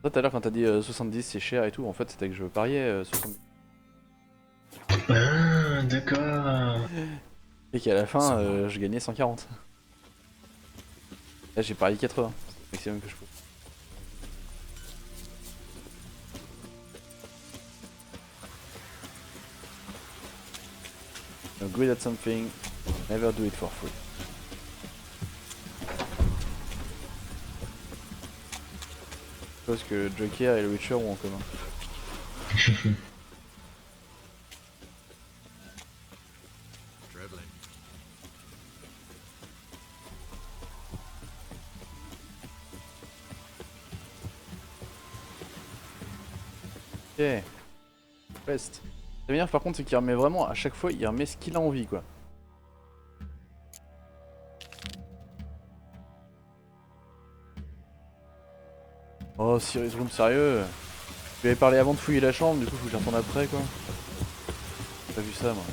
Ça, tout à l'heure, quand t'as dit 70 c'est cher et tout, en fait, c'était que je pariais 70. Ah, d'accord. Et qu'à la fin, je gagnais 140. Là, j'ai parié 80. C'est le maximum que je peux. I'm good at something, never do it for free. Chose que Joker et le Witcher ont en commun. Ok. Rest. C'est bien par contre c'est qu'il remet vraiment à chaque fois il remet ce qu'il a envie quoi. Oh Cyrus Room sérieux. Je lui avais parlé avant de fouiller la chambre, du coup faut que j'y retourne après quoi. J'ai pas vu ça moi.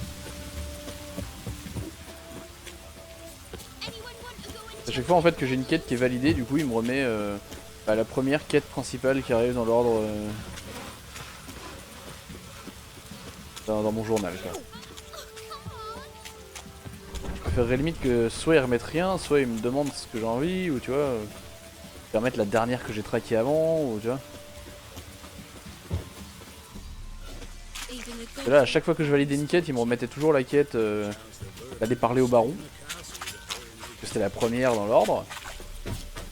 À chaque fois en fait que j'ai une quête qui est validée, du coup il me remet la première quête principale qui arrive dans l'ordre dans mon journal quoi. Je préférerais limite que soit ils remettent rien, soit ils me demandent ce que j'ai envie, ou tu vois, permettre la dernière que j'ai traquée avant, ou tu vois. Et là à chaque fois que je validais une quête, ils me remettaient toujours la quête d'aller parler au baron. Parce que c'était la première dans l'ordre.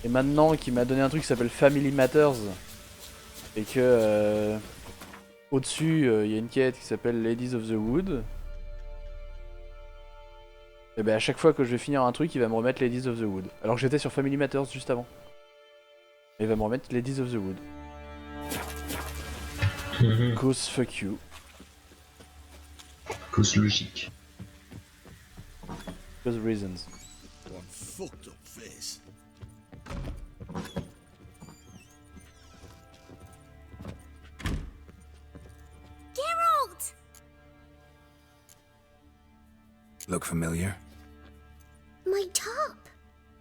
Et maintenant qu'il m'a donné un truc qui s'appelle Family Matters, Et que au-dessus, il y a une quête qui s'appelle Ladies of the Wood. Et ben à chaque fois que je vais finir un truc, il va me remettre Ladies of the Wood. Alors que j'étais sur Family Matters juste avant. Et il va me remettre Ladies of the Wood. Cause fuck you. Cause logique. Cause reasons. One fucked up face. Geralt! Look familiar? My top.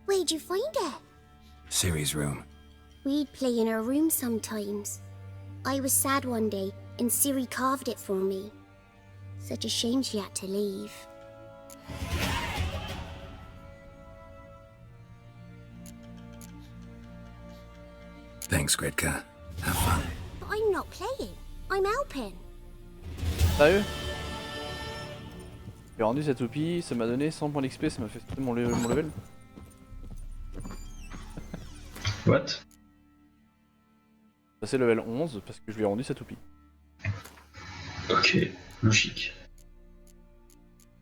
Where'd you find it? Ciri's room. We'd play in her room sometimes. I was sad one day, and Ciri carved it for me. Such a shame she had to leave. Thanks, Gretka. Have fun. But I'm not playing. I'm helping. Sérieux? J'ai rendu cette toupie, ça m'a donné 100 points d'XP, ça m'a fait mon level. What? C'est level 11 parce que je lui ai rendu sa toupie. Ok, logique.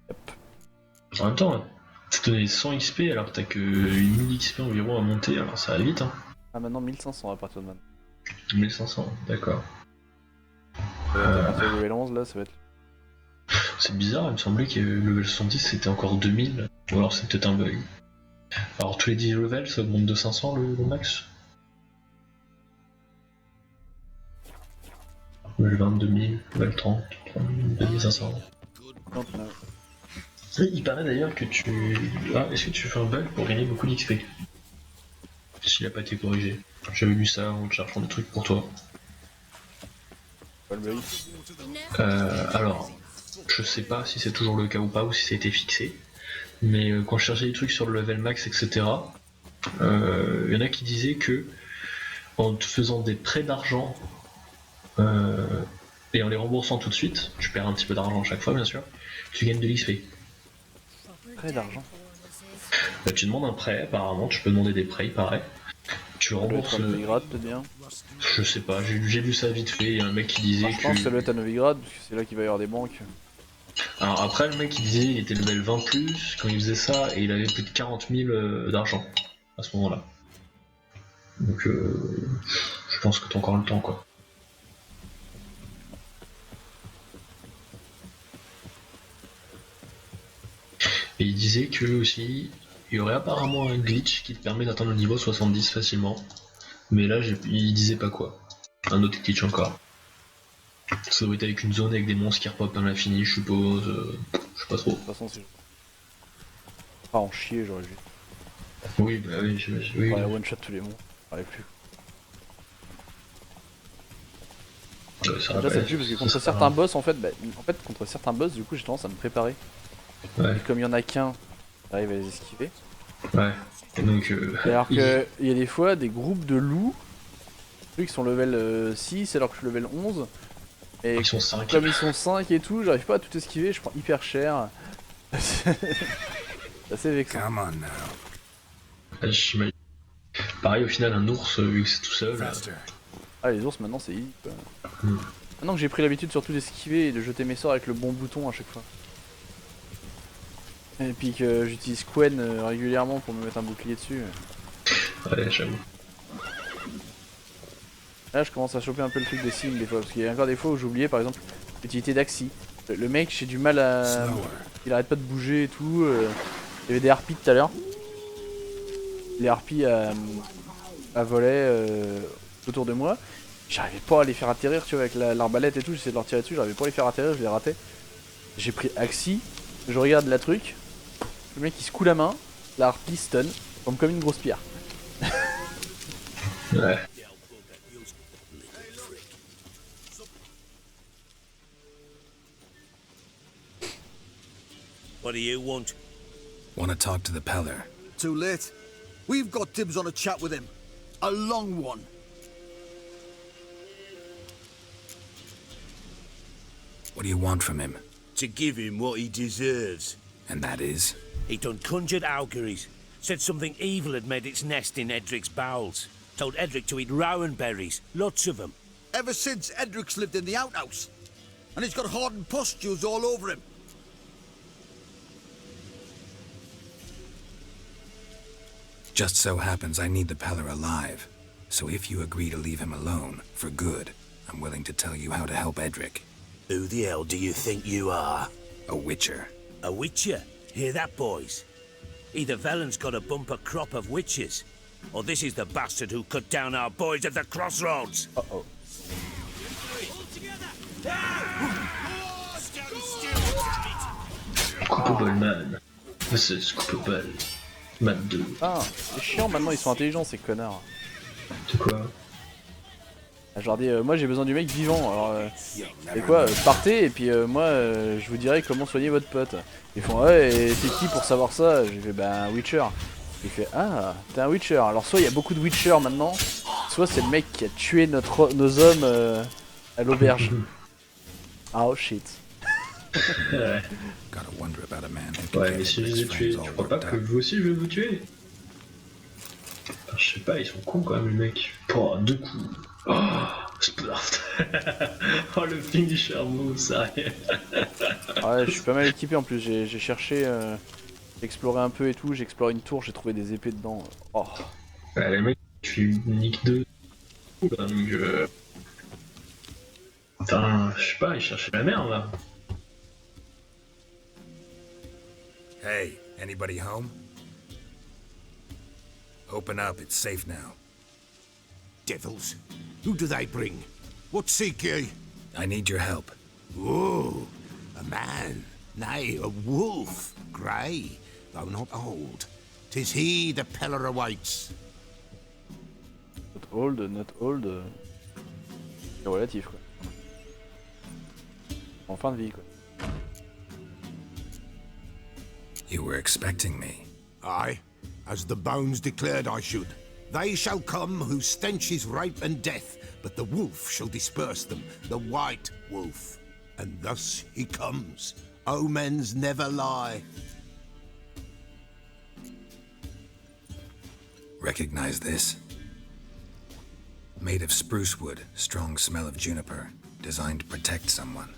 Yep. En même temps, t'as donné 100 XP alors que t'as que 1000 XP environ à monter, alors ça va vite hein. Ah maintenant 1500 à partir de maintenant. 1500, d'accord. À partir de level 11 là ça va être... C'est bizarre, il me semblait que le level 70 c'était encore 2000, ou alors c'est peut-être un bug. Alors tous les 10 levels ça augmente de 500 le max. Level 22 000, level 30, 2500. Il paraît d'ailleurs que tu... Ah, est-ce que tu fais un bug pour gagner beaucoup d'XP? S'il a pas été corrigé. J'avais lu ça en cherchant des trucs pour toi. Alors, je sais pas si c'est toujours le cas ou pas, ou si ça a été fixé. Mais quand je cherchais des trucs sur le level max, etc., y en a qui disaient que en te faisant des prêts d'argent et en les remboursant tout de suite, tu perds un petit peu d'argent à chaque fois bien sûr, tu gagnes de l'XP. Prêt d'argent? Bah, tu demandes un prêt, apparemment, tu peux demander des prêts, il paraît. Tu rembourses. À Novigrad peut-être bien. Je sais pas, j'ai vu ça vite fait, il y a un mec qui disait je pense que ça doit être à Novigrad, parce que c'est là qu'il va y avoir des banques. Alors après, le mec il disait il était level 20+, quand il faisait ça, et il avait plus de 40 000 d'argent à ce moment-là. Donc je pense que t'as encore le temps quoi. Et il disait que aussi, il y aurait apparemment un glitch qui te permet d'atteindre le niveau 70 facilement. Mais là, il disait pas quoi. Un autre glitch encore. Ça doit être avec une zone avec des monstres qui repopent à l'infini, je suppose. Je sais pas trop. De toute façon, c'est... Pas en chier, j'aurais vu. Oui, bah oui, j'imagine. Oui, ouais, one shot tous les monstres, j'arrive plus. Ça là, ça tue parce que contre certains boss, en fait, contre certains boss, du coup, j'ai tendance à me préparer. Ouais. Et comme il y en a qu'un, j'arrive à les esquiver. Ouais. Et donc. Alors que il y a des fois des groupes de loups, ceux qui sont level 6 alors que je suis level 11. Et ils sont 5. Comme ils sont 5 et tout, j'arrive pas à tout esquiver, je prends hyper cher. C'est assez vexant. Pareil, au final, un ours, vu que c'est tout seul. Ah, les ours maintenant c'est easy quoi. Maintenant que j'ai pris l'habitude surtout d'esquiver et de jeter mes sorts avec le bon bouton à chaque fois. Et puis que j'utilise Quen régulièrement pour me mettre un bouclier dessus. Ouais, j'avoue. Là je commence à choper un peu le truc des signes des fois, parce qu'il y a encore des fois où j'oubliais par exemple l'utilité d'Axi. Le mec j'ai du mal à... Il arrête pas de bouger et tout. Il y avait des harpies tout à l'heure. Les harpies à voler autour de moi. J'arrivais pas à les faire atterrir, tu vois, avec l'arbalète et tout, j'essayais de leur tirer dessus, j'arrivais pas à les faire atterrir, je les ratais. J'ai pris Axi, je regarde la truc, le mec il se coule la main, la harpie stun, comme une grosse pierre. Ouais. What do you want? Want to talk to the Peller. Too late. We've got dibs on a chat with him. A long one. What do you want from him? To give him what he deserves. And that is? He done conjured auguries. Said something evil had made its nest in Edric's bowels. Told Edric to eat rowan berries, lots of them. ever since Edric's lived in the outhouse. And he's got hardened pustules all over him. Just so happens I need the Peller alive. So if you agree to leave him alone, for good, I'm willing to tell you how to help Edric. Who the hell do you think you are? A witcher. A witcher? Hear that, boys? Either Velen's got a bumper crop of witches, or this is the bastard who cut down our boys at the crossroads. Uh-oh. Scoopable Man. C'est Scoopable Man 2. Ah, c'est chiant maintenant, ils sont intelligents ces connards. C'est quoi? Je leur dis, moi j'ai besoin du mec vivant, alors c'est quoi, partez et puis moi je vous dirai comment soigner votre pote. Ils font ouais, et t'es qui pour savoir ça? J'ai fait bah un Witcher. Il fait ah, t'es un Witcher. Alors soit il y a beaucoup de Witcher maintenant, soit c'est le mec qui a tué nos hommes à l'auberge. Oh shit. Ouais, mais si je les ai tués, tu crois pas que vous aussi je vais vous tuer? Enfin, je sais pas, ils sont cons quand même les mecs. Oh, 2 coups. Oh, Splurt. Oh, le finisher move, ça. Ouais, je suis pas mal équipé en plus, j'ai cherché, j'ai exploré un peu et tout, j'ai exploré une tour, j'ai trouvé des épées dedans. Oh. Ouais, les mecs, je suis nique 2. Donc, putain, je sais pas, ils cherchaient la merde là. Hey, anybody home? Open up, it's safe now. Devils. Who do they bring? What seek ye? I need your help. Oh, a man. Nay, a wolf. Grey, though not old. 'Tis he the Peller awaits. Not old, c'est relatif quoi. En fin de vie quoi. You were expecting me. Aye, as the bones declared I should. They shall come whose stench is rape and death, but the wolf shall disperse them, the white wolf. And thus he comes. Omens never lie. Recognize this? Made of spruce wood, strong smell of juniper, designed to protect someone.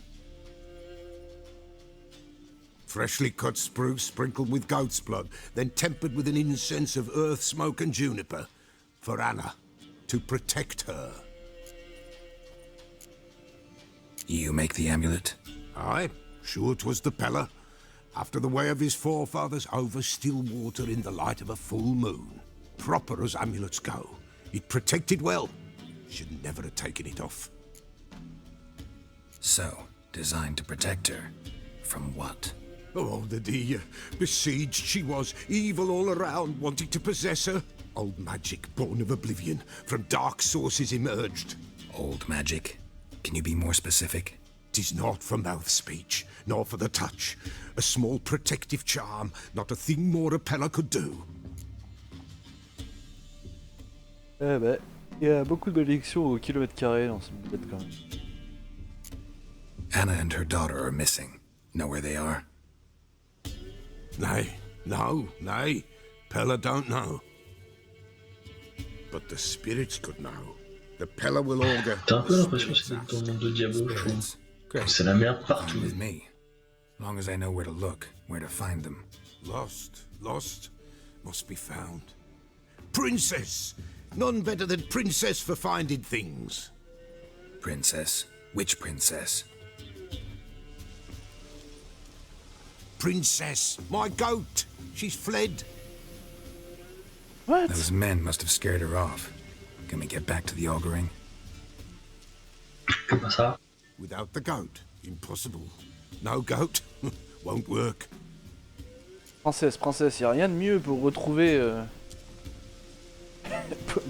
Freshly cut spruce sprinkled with goat's blood, then tempered with an incense of earth, smoke and juniper. For Anna, to protect her. You make the amulet? Aye, sure 'twas the Peller. After the way of his forefathers, over still water in the light of a full moon. Proper as amulets go. It protected well. Should never have taken it off. So, designed to protect her. From what? Oh, the dear. Besieged she was, evil all around, wanting to possess her. Old magic, born of oblivion, from dark sources emerged. Old magic? Can you be more specific? 'Tis not for mouth speech, nor for the touch. A small protective charm, not a thing more a Peller could do. Eh ben, il y a beaucoup de malédictions au kilomètre carré dans ce bête quand même. Anna and her daughter are missing. Know where they are? Nay, no, nay. Peller don't know. But the spirits could know. The Peller will augur. T'as un peu l'impression que c'est dans le monde de Diablo, je trouve. C'est la merde partout. With me. Long as I know where to look, where to find them. Lost, must be found. Princess! None better than Princess for finding things. Princess? Which princess? Princess, my goat. She's fled. What? Those men must have scared her off. Can we get back to the auguring? Comment ça? Without the goat, impossible. No goat, won't work. Princesse, y a rien de mieux pour retrouver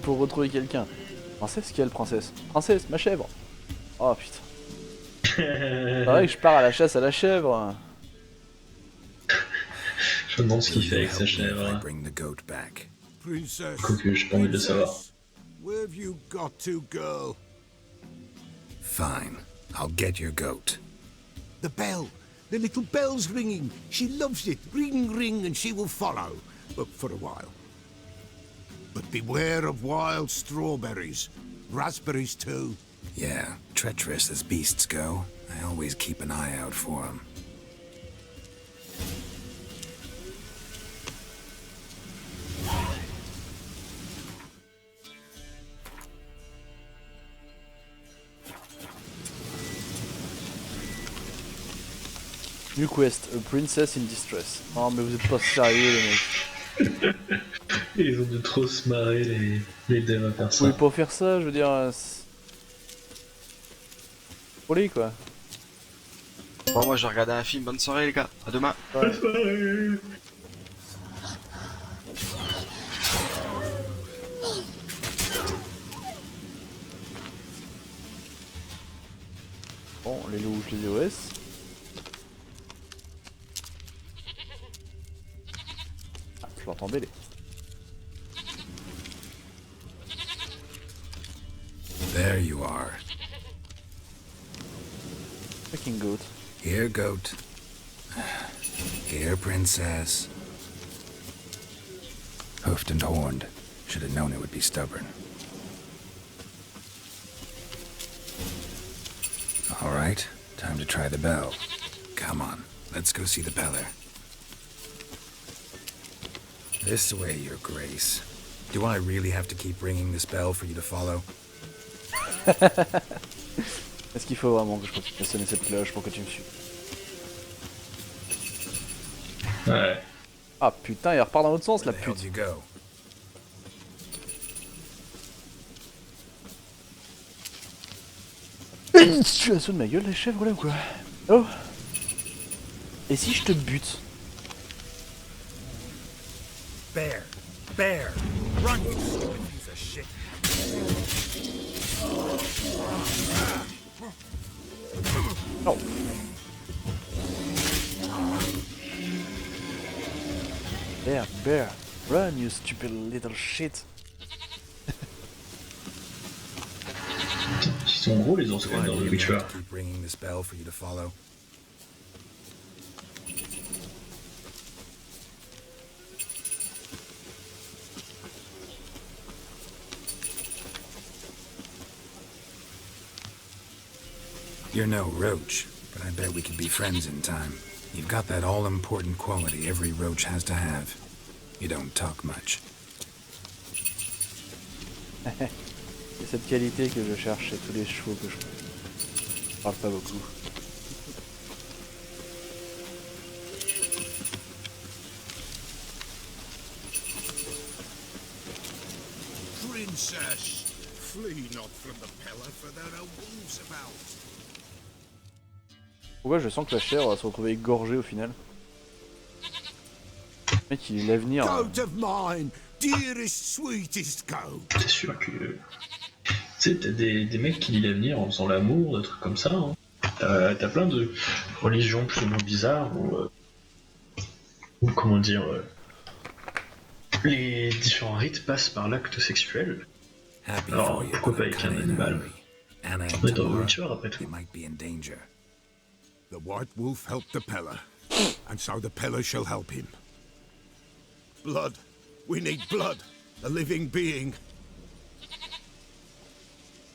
pour retrouver quelqu'un. Princesse, quelle princesse? Princesse, ma chèvre. Oh putain. C'est vrai que je pars à la chasse à la chèvre. Je me demande ce qu'il fait avec sa chèvre. Princess, Quoique j'ai pas envie de le savoir. Where have you got to, girl? Fine. I'll get your goat. The bell. The little bell's ringing. She loves it. Ring, ring, and she will follow. But for a while. But beware of wild strawberries. Raspberries, too. Yeah, treacherous as beasts go. I always keep an eye out for them. New quest, a princess in distress. Non mais vous êtes pas sérieux les mecs. Ils ont de trop se marrer les devs à faire ça. Vous pouvez pas faire ça, je veux dire... Folie quoi. Bon moi je vais regarder un film, bonne soirée les gars, à demain. Bonne soirée. Bon, les loups, les OS. Ah, je l'entends bêler. There you are. Fucking goat. Here, goat. Here, princess. Hoofed and horned. Should have known it would be stubborn. All right, time to try the bell. Come on, let's go see the Peller. This way, Your Grace. Do I really have to keep ringing this bell for you to follow? Est-ce qu'il faut vraiment que je continue à sonner cette cloche pour que tu me suives? Ouais. Ah putain, il repart dans l'autre sens la pute. Tu as de ma gueule les chèvres là ou quoi? Oh. Et si je te bute? Bear, bear, run you stupid piece of shit. Oh. Bear, bear, run you stupid little shit. Ils sont gros les ours quand même dans The Witcher. Keep ringing this bell for you to follow. You're no roach, but I bet we could be friends in time. You've got that all-important quality every roach has to have. You don't talk much. C'est cette qualité que je cherche chez tous les chevaux que je parle pas beaucoup. Princess, flee not from the Peller, for there are wolves about. Pourquoi je sens que la chèvre va se retrouver égorgée au final? Le mec il est l'avenir. Goat of mine, dearest, sweetest goat. C'est sûr que... Tu sais, t'as des mecs qui lisent l'avenir en faisant l'amour, des trucs comme ça. Hein. T'as plein de religions plus ou moins bizarres ou comment dire... les différents rites passent par l'acte sexuel. Alors pourquoi pas avec un animal? On est dans The Witcher après tout. The White Wolf helped the Peller, and so the Peller shall help him. Blood. We need blood. A living being.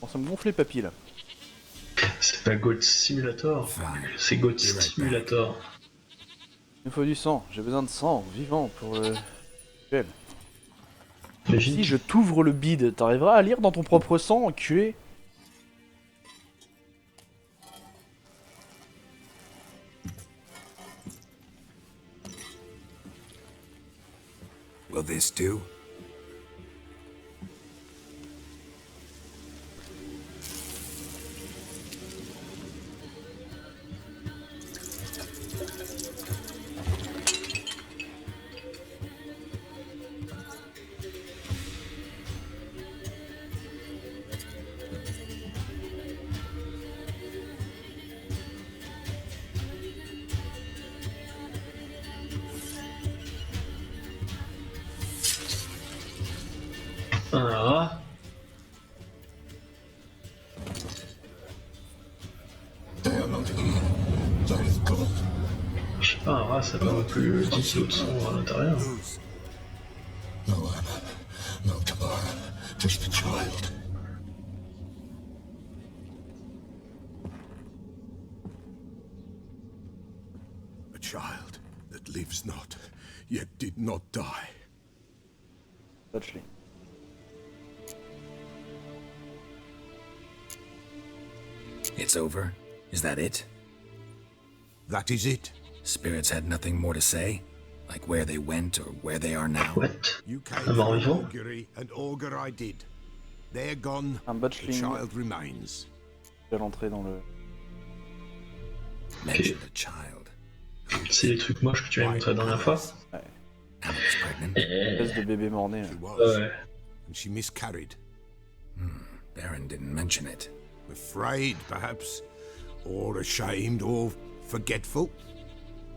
Bon, ça me gonfle les papilles là. C'est pas Goat Simulator, c'est Goat Stimulator. Il me faut du sang, j'ai besoin de sang vivant pour le duel. Si je t'ouvre le bide, t'arriveras à lire dans ton propre sang, enculé? Will this do? Un rat. Je sais pas, un rat ça va non plus 10 kilos de sang à l'intérieur. No Anna, no Tamara, just the child. child that lives not, yet did not die. Botchling. It's over? Is that it? That is it. Spirits had nothing more to say? Like where they went or where they are now? What? You came for augury, and augur I did. They're gone, the child remains. Je vais rentrer dans le... Mention the child. C'est les trucs moches que tu m'as montré la dernière fois. Ouais. Eh. Espèce de bébé mort-né. Ouais. And she miscarried. Baron didn't mention it. Afraid, perhaps, or ashamed, or forgetful,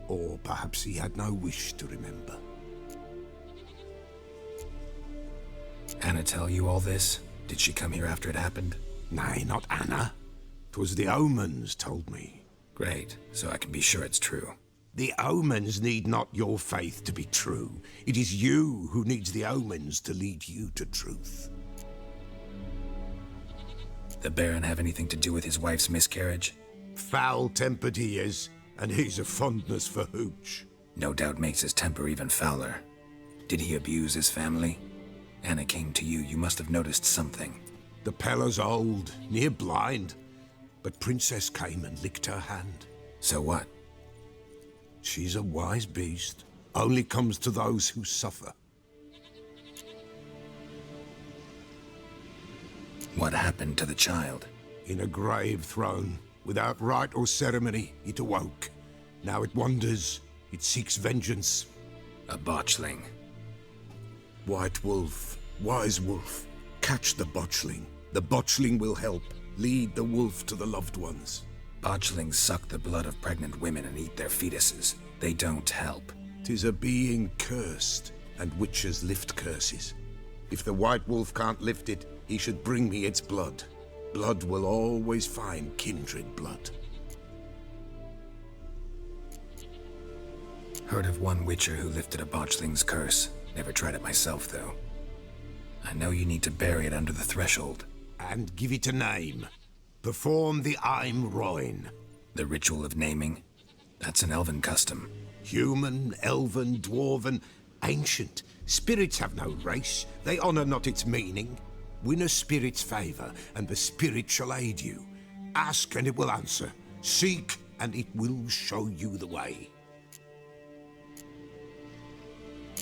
or perhaps he had no wish to remember. Anna tell you all this? Did she come here after it happened? Nay, not Anna. 'Twas the omens told me. Great, so I can be sure it's true. The omens need not your faith to be true. It is you who needs the omens to lead you to truth. The Baron have anything to do with his wife's miscarriage? Foul-tempered he is, and he's a fondness for hooch. No doubt makes his temper even fouler. Did he abuse his family? Anna came to you, you must have noticed something. The Pella's old, near blind, but Princess came and licked her hand. So what? She's a wise beast, only comes to those who suffer. What happened to the child? In a grave thrown, without rite or ceremony, it awoke. Now it wanders, it seeks vengeance. A botchling. White wolf, wise wolf, catch the botchling. The botchling will help, lead the wolf to the loved ones. Botchlings suck the blood of pregnant women and eat their fetuses. They don't help. 'Tis a being cursed, and witches lift curses. If the white wolf can't lift it, he should bring me its blood. Blood will always find kindred blood. Heard of one witcher who lifted a botchling's curse. Never tried it myself, though. I know you need to bury it under the threshold. And give it a name. Perform the Aim Roin. The ritual of naming? That's an elven custom. Human, elven, dwarven, ancient. Spirits have no race. They honor not its meaning. Win a spirit's favor, and the spirit shall aid you. Ask, and it will answer. Seek, and it will show you the way.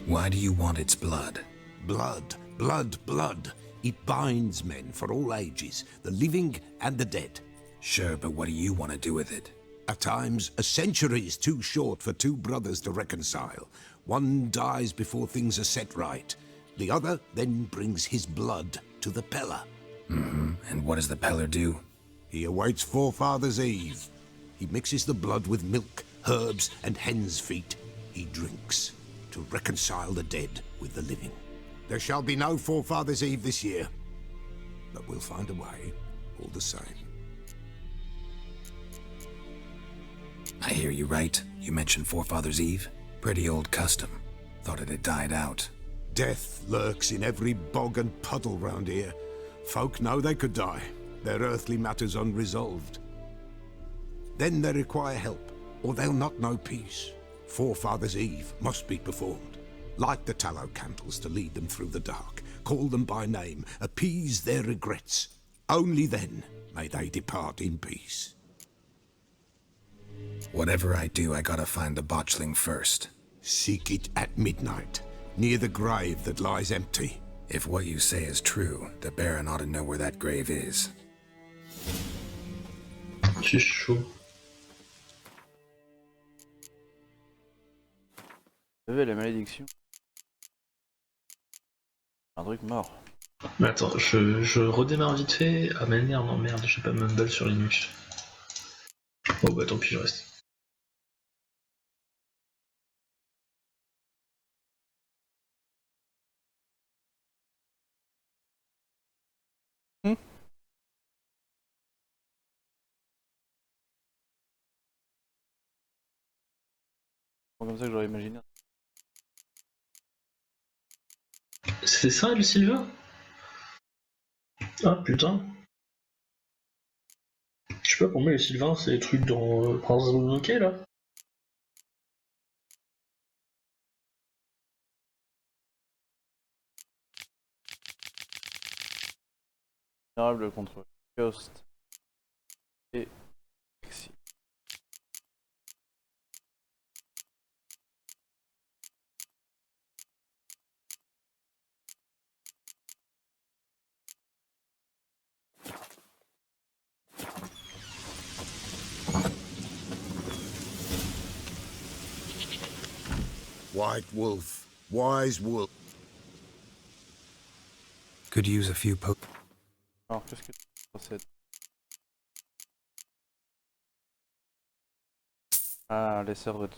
Why do you want its blood? Blood, blood, blood. It binds men for all ages, the living and the dead. Sure, but what do you want to do with it? At times, a century is too short for two brothers to reconcile. One dies before things are set right. The other then brings his blood to the Pella. And what does the Peller do? He awaits Forefather's Eve. He mixes the blood with milk, herbs, and hen's feet. He drinks to reconcile the dead with the living. There shall be no Forefather's Eve this year, but we'll find a way, all the same. I hear you right. You mentioned Forefather's Eve? Pretty old custom. Thought it had died out. Death lurks in every bog and puddle round here. Folk know they could die, their earthly matters unresolved. Then they require help, or they'll not know peace. Forefather's Eve must be performed. Light the tallow candles to lead them through the dark. Call them by name, appease their regrets. Only then may they depart in peace. Whatever I do, I gotta find the botchling first. Seek it at midnight, near the grave that lies empty. If what you say is true, the Baron ought to know where that grave is. C'est chaud. Lever la malédiction. Un truc mort. Mais attends, je redémarre vite fait. Ah mais merde, non merde, j'ai pas Mumble sur Linux. Oh bah tant pis, je reste. Comme ça que j'aurais imaginé. C'est ça le Sylvain? Ah putain. Je sais pas, pour moi les Sylvains c'est les trucs dans Prince Mononoke là. vulnérable contre Ghost et Taxi. White wolf, wise wolf. Could use a few po... Alors, qu'est-ce que tu procèdes? Ah, les serveurs de...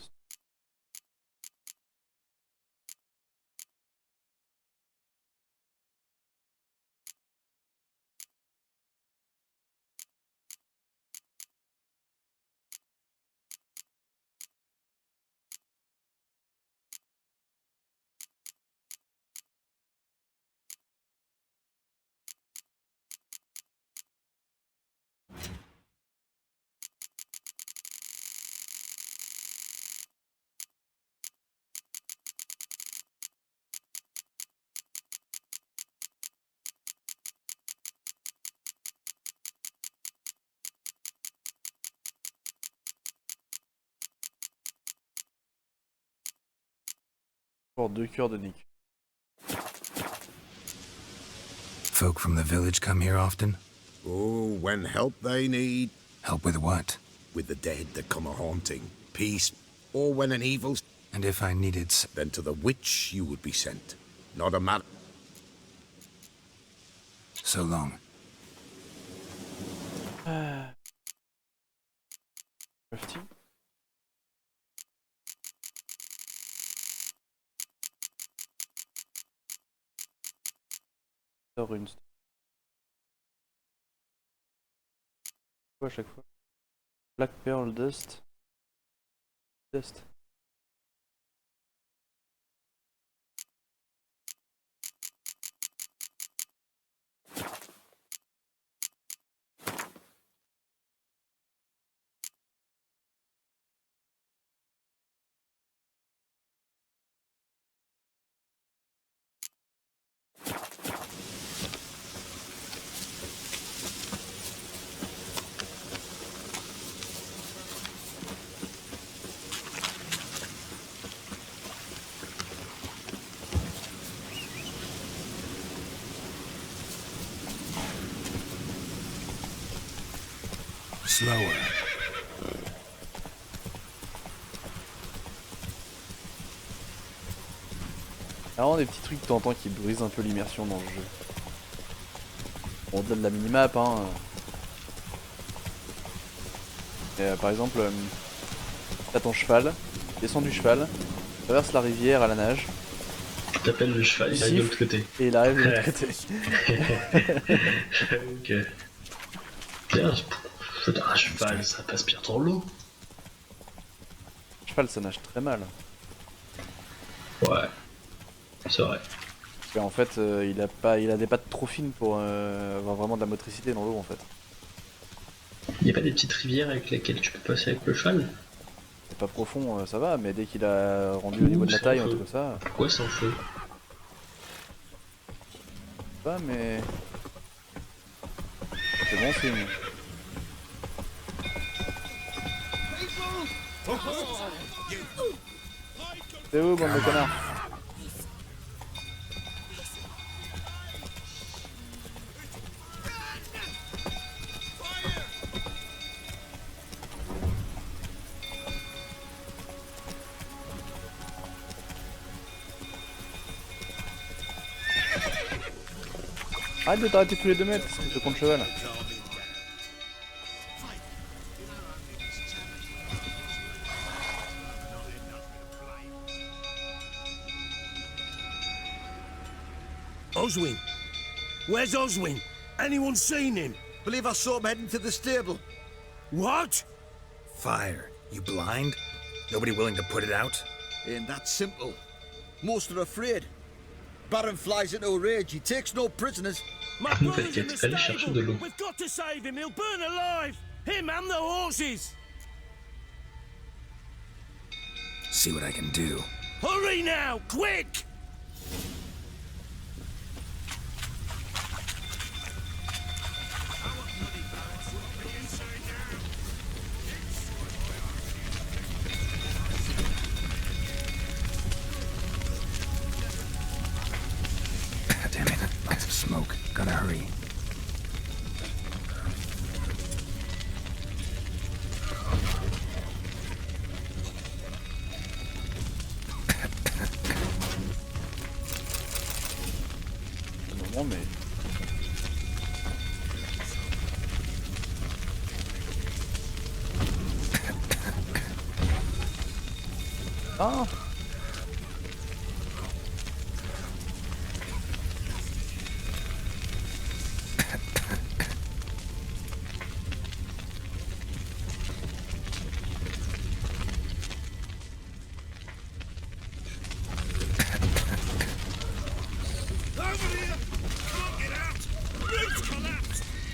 Pour 2 cœurs de Nick. Folk from the village come here often? Oh, when help they need. Help with what? With the dead that come a-haunting. Peace. Or when an evil's... And if I needed... Then to the witch you would be sent. Not a matter... So long. 50. Une... Quoi à chaque fois? Black Pearl Dust. Dust. Slower. Alors des petits trucs de temps en temps qui brisent un peu l'immersion dans le jeu. Bon, au-delà de la minimap, hein. Et, par exemple, t'as ton cheval, descends du cheval, traverse la rivière à la nage. T'appelles le cheval, il arrive de l'autre côté. Et il arrive de l'autre côté. Ok. Tiens, un cheval, ça passe pire dans l'eau. Le cheval, ça nage très mal. Ouais, c'est vrai. Parce qu'en fait, il a des pattes trop fines pour avoir vraiment de la motricité dans l'eau en fait. Y'a pas des petites rivières avec lesquelles tu peux passer avec le cheval? C'est pas profond, ça va, mais dès qu'il a rendu au niveau de la taille, un truc comme ça. Pourquoi c'est en feu? Pas, mais. C'est bon signe. C'est où, bande de connards? Arrête de t'arrêter tous les 2 mètres, c'est le compte cheval. Oswin? Where's Oswin? Anyone seen him? Believe I saw him heading to the stable. What? Fire. You blind? Nobody willing to put it out? Ain't that simple. Most are afraid. Baron flies into a rage. He takes no prisoners. My brother's in the stable. We've got to save him. He'll burn alive. Him and the horses. See what I can do. Hurry now, quick! Non mais... Ah.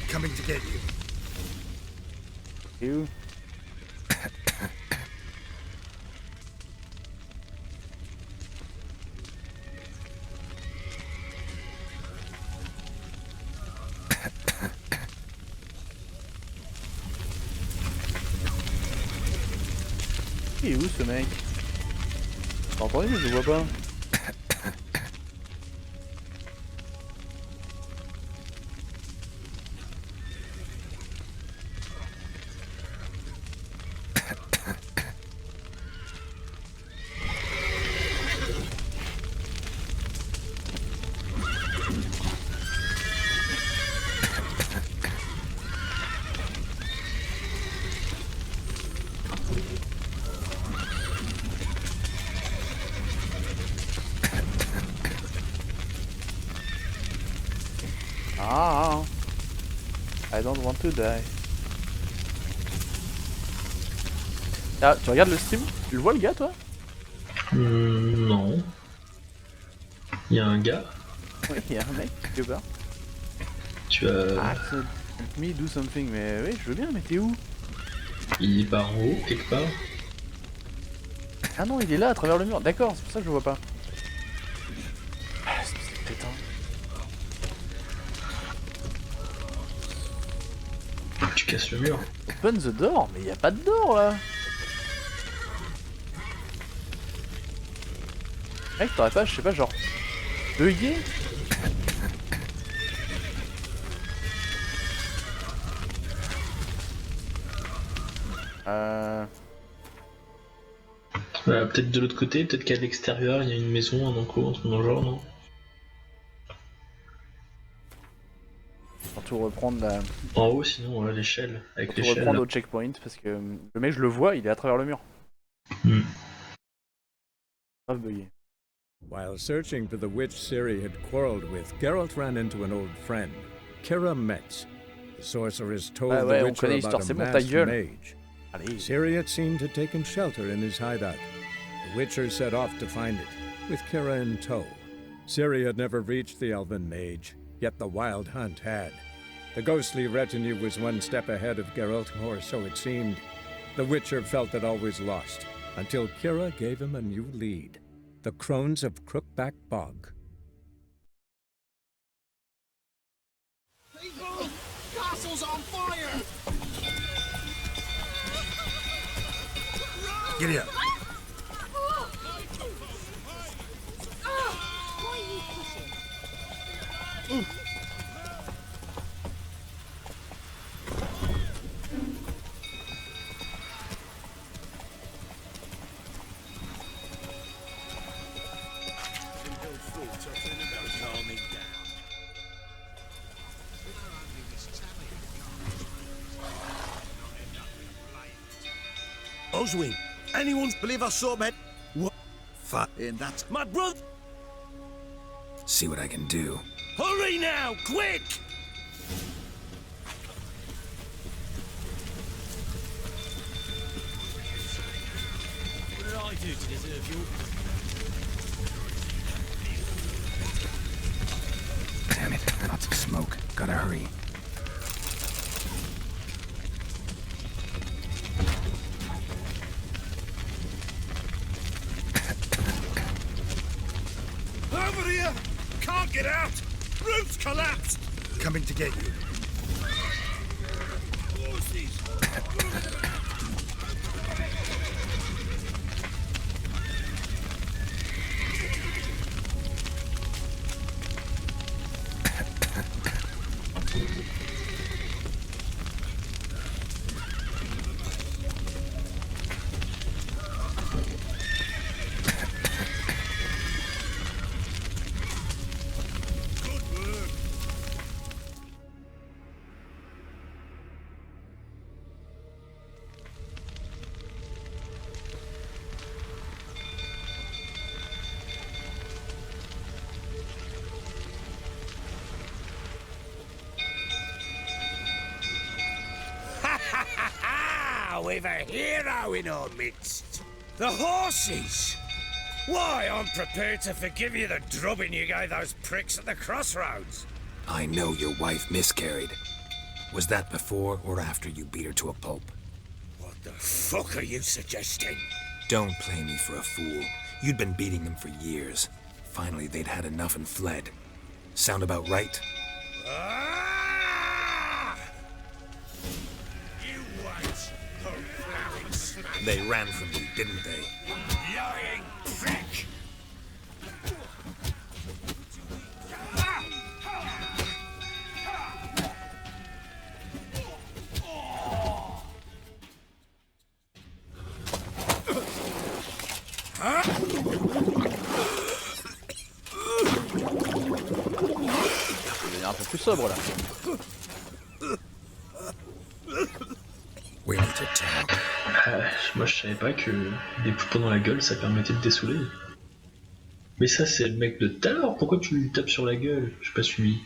Coming to get you. You. Il est où ce mec? T'as entendu mais je le vois pas. Ah, I don't want to die. Ah, tu regardes le stream? Tu le vois le gars toi? Non. Il y a un gars. Oui, il y a un mec quelque part. Tu as... Ah, help me do something, mais oui, je veux bien, mais t'es où? Il est par en haut, quelque part. Ah non, il est là à travers le mur, d'accord, c'est pour ça que je le vois pas. Ah, c'est pétain. Tu casses le mur. Open the door, mais y a pas de door là. Mec, t'aurais pas, je sais pas, genre bugué? Peut-être de l'autre côté, peut-être qu'à l'extérieur il y a une maison, un enclos, un truc dans le genre, non? Pour tout reprendre la... En haut sinon, l'échelle, avec l'échelle. Pour tout reprendre au checkpoint, parce que le mec je le vois, il est à travers le mur. Grave bugué. While searching for the witch Ciri had quarreled with, Geralt ran into an old friend, Kira Metz. The sorceress told the Witcher about a masked mage. Ciri had seemed to taken shelter in his hideout. The Witcher set off to find it, with Kira in tow. Ciri had never reached the elven mage, yet the wild hunt had. The ghostly retinue was one step ahead of Geralt, or so it seemed. The Witcher felt it always lost, until Kira gave him a new lead. The Crones of Crookback Bog. People! Castle's on fire! Giddy up. Oswin, anyone's believe I saw men. What? Fuck. And that's my brother. See what I can do. Hurry now, quick! What did I do to deserve you? Damn it, lots of smoke. Gotta hurry. Over here! Can't get out! Roof's collapsed! Coming to get you. now we've a hero in our midst. The horses! Why, I'm prepared to forgive you the drubbing you gave those pricks at the crossroads. I know your wife miscarried. Was that before or after you beat her to a pulp? What the fuck are you suggesting? Don't play me for a fool. You'd been beating them for years. Finally, they'd had enough and fled. Sound about right? You wait, flowing smack. They ran from you, didn't they? Lying prick! Un peu plus sobre là. We need to talk. Moi je savais pas que des coups dans la gueule ça permettait de dessouler. Mais ça c'est le mec de tout à l'heure, pourquoi tu lui tapes sur la gueule? J'ai pas suivi.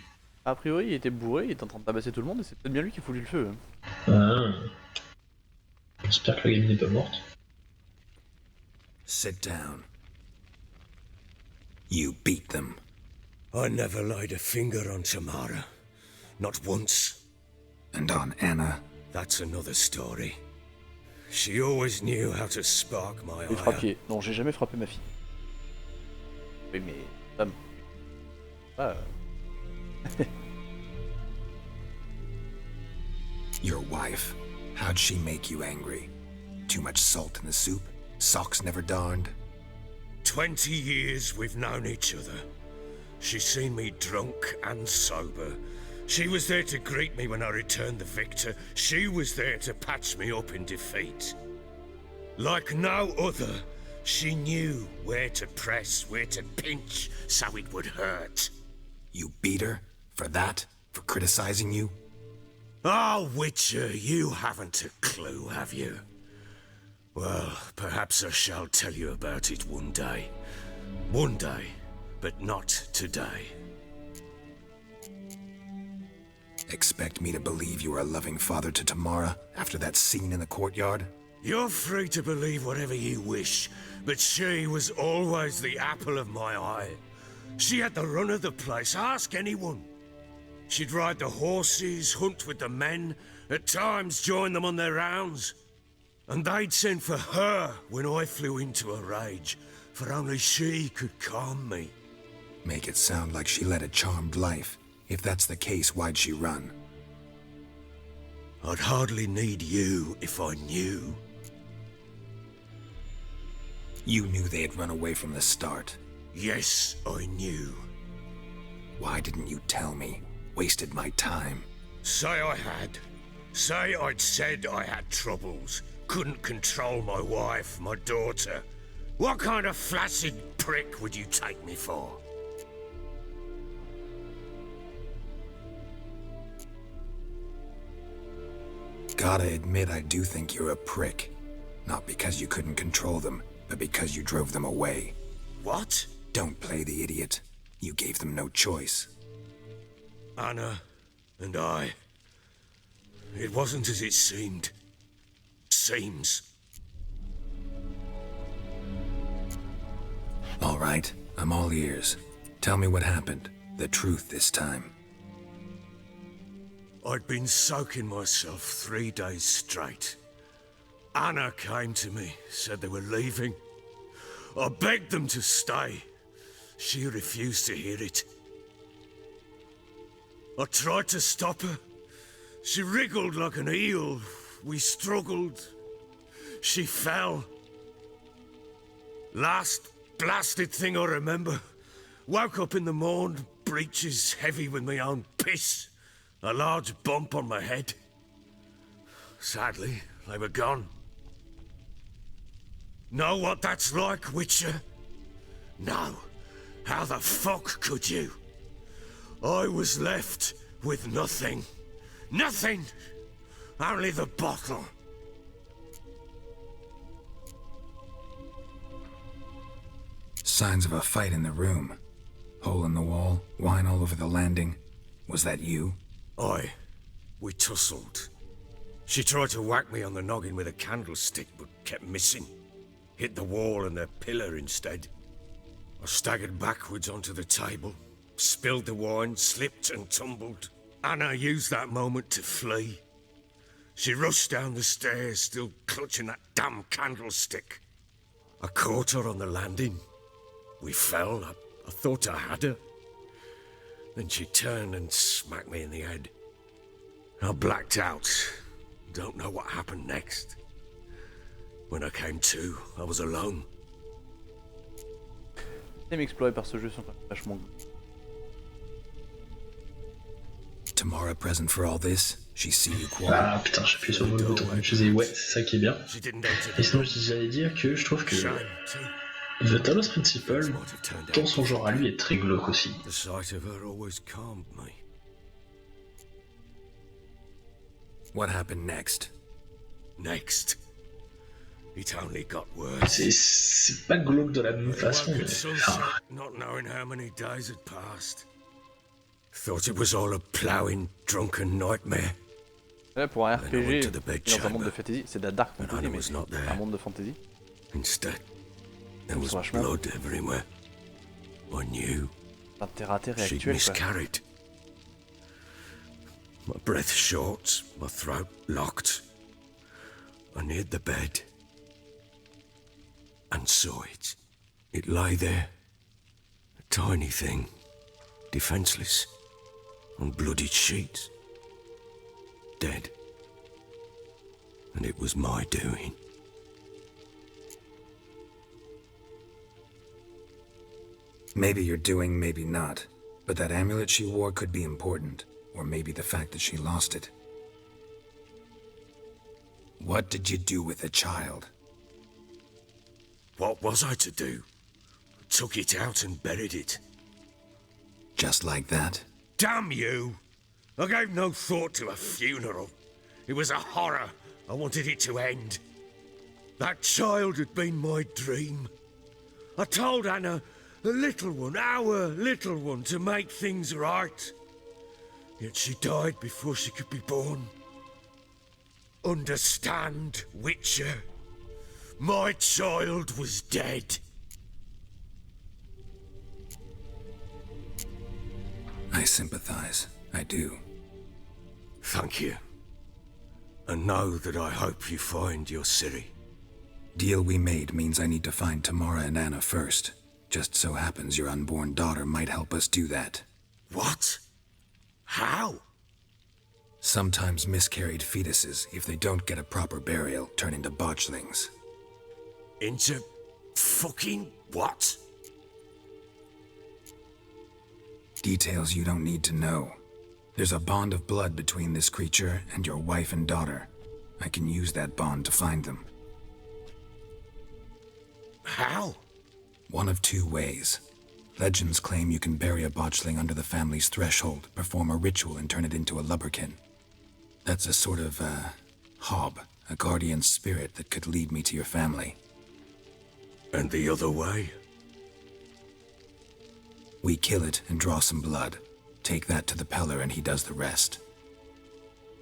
A priori il était bourré, il était en train de tabasser tout le monde et c'est peut-être bien lui qui a foutu le feu. Ah. J'espère que la gamine n'est pas morte. Sit down. You beat them. I never laid a finger on Tamara. Not once. And on Anna? That's another story. She always knew how to spark my Les frappiers. Non, j'ai jamais frappé ma fille. Oui, mais... femme. Ah... Your wife. How'd she make you angry? Too much salt in the soup? Socks never darned? 20 years we've known each other. She's seen me drunk and sober. She was there to greet me when I returned the victor. She was there to patch me up in defeat. Like no other, she knew where to press, where to pinch, so it would hurt. You beat her? For that? For criticizing you? Oh, Witcher, you haven't a clue, have you? Well, perhaps I shall tell you about it one day. One day, but not today. Expect me to believe you are a loving father to Tamara after that scene in the courtyard? You're free to believe whatever you wish, but she was always the apple of my eye. She had the run of the place, ask anyone. She'd ride the horses, hunt with the men, at times join them on their rounds. And they'd send for her when I flew into a rage, for only she could calm me. Make it sound like she led a charmed life. If that's the case, why'd she run? I'd hardly need you if I knew. You knew they had run away from the start. Yes, I knew. Why didn't you tell me? Wasted my time. Say I had. Say I'd said I had troubles. Couldn't control my wife, my daughter. What kind of flaccid prick would you take me for? Gotta admit, I do think you're a prick. Not because you couldn't control them, but because you drove them away. What? Don't play the idiot. You gave them no choice. Anna and I... It wasn't as it seemed. Seems. All right, I'm all ears. Tell me what happened. The truth this time. I'd been soaking myself 3 days straight. Anna came to me, said they were leaving. I begged them to stay. She refused to hear it. I tried to stop her. She wriggled like an eel. We struggled. She fell. Last blasted thing I remember. Woke up in the morn, breeches heavy with my own piss. A large bump on my head. Sadly, they were gone. Know what that's like, Witcher? No. How the fuck could you? I was left with nothing. Nothing! Only the bottle. Signs of a fight in the room. Hole in the wall, wine all over the landing. Was that you? Aye. We tussled. She tried to whack me on the noggin with a candlestick, but kept missing. Hit the wall and the pillar instead. I staggered backwards onto the table, spilled the wine, slipped and tumbled. Anna used that moment to flee. She rushed down the stairs, still clutching that damn candlestick. I caught her on the landing. We fell. I thought I had her. Then she turned and smacked me in the head. I blacked out. Don't know what happened next. When I came to, I was alone. Les exploits par ce jeu sont vachement. Tamara present for all this? She see you quarrel. Ah putain, j'ai appuyé sur le mauvais bouton. Je disais ouais, c'est ça qui est bien. Et sinon j'allais dire que je trouve que The Talos Principle, dans son genre à lui, est très glauque aussi. The sight of her always calmed me. What happened next? Next? It only got worse. C'est pas glauque de la même façon, mais... Not knowing how many days had passed. Thought it was all a ploughing, drunken nightmare. Là, pour un RPG dans un monde de fantasy, c'est de la dark fantasy, mais un monde de fantasy. Instead, there was blood everywhere. I knew she'd miscarried. My breath short, my throat locked. I neared the bed and saw it. It lay there, a tiny thing, defenseless, on bloodied sheets, dead. And it was my doing. Maybe you're doing, maybe not. But that amulet she wore could be important. Or maybe the fact that she lost it. What did you do with the child? What was I to do? Took it out and buried it. Just like that? Damn you! I gave no thought to a funeral. It was a horror. I wanted it to end. That child had been my dream. I told Anna, the little one, our little one, to make things right. Yet she died before she could be born. Understand, Witcher? My child was dead. I sympathize. I do. Thank you. And know that I hope you find your Ciri. Deal we made means I need to find Tamara and Anna first. Just so happens your unborn daughter might help us do that. What? How? Sometimes miscarried fetuses, if they don't get a proper burial, turn into botchlings. Into fucking what? Details you don't need to know. There's a bond of blood between this creature and your wife and daughter. I can use that bond to find them. How? One of two ways. Legends claim you can bury a botchling under the family's threshold, perform a ritual, and turn it into a lubberkin. That's a sort of, hob, a guardian spirit that could lead me to your family. And the other way? We kill it and draw some blood. Take that to the Peller and he does the rest.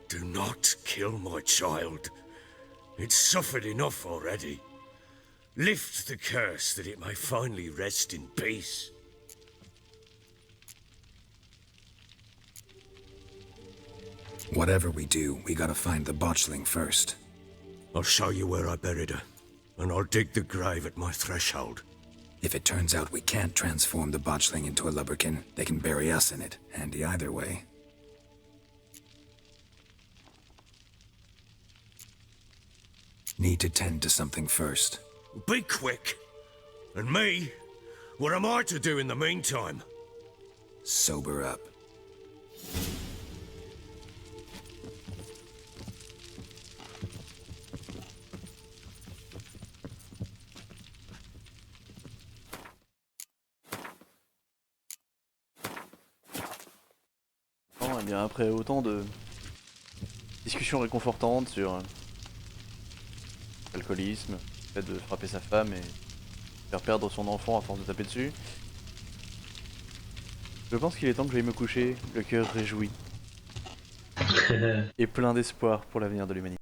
Do not kill my child. It's suffered enough already. Lift the curse that it may finally rest in peace. Whatever we do, we gotta find the botchling first. I'll show you where I buried her, and I'll dig the grave at my threshold. If it turns out we can't transform the botchling into a lubberkin, they can bury us in it. Handy either way. Need to tend to something first. Be quick. And me? What am I to do in the meantime? Sober up. Et bien après autant de discussions réconfortantes sur l'alcoolisme, le fait de frapper sa femme et faire perdre son enfant à force de taper dessus, je pense qu'il est temps que j'aille me coucher, le cœur réjoui. Et plein d'espoir pour l'avenir de l'humanité.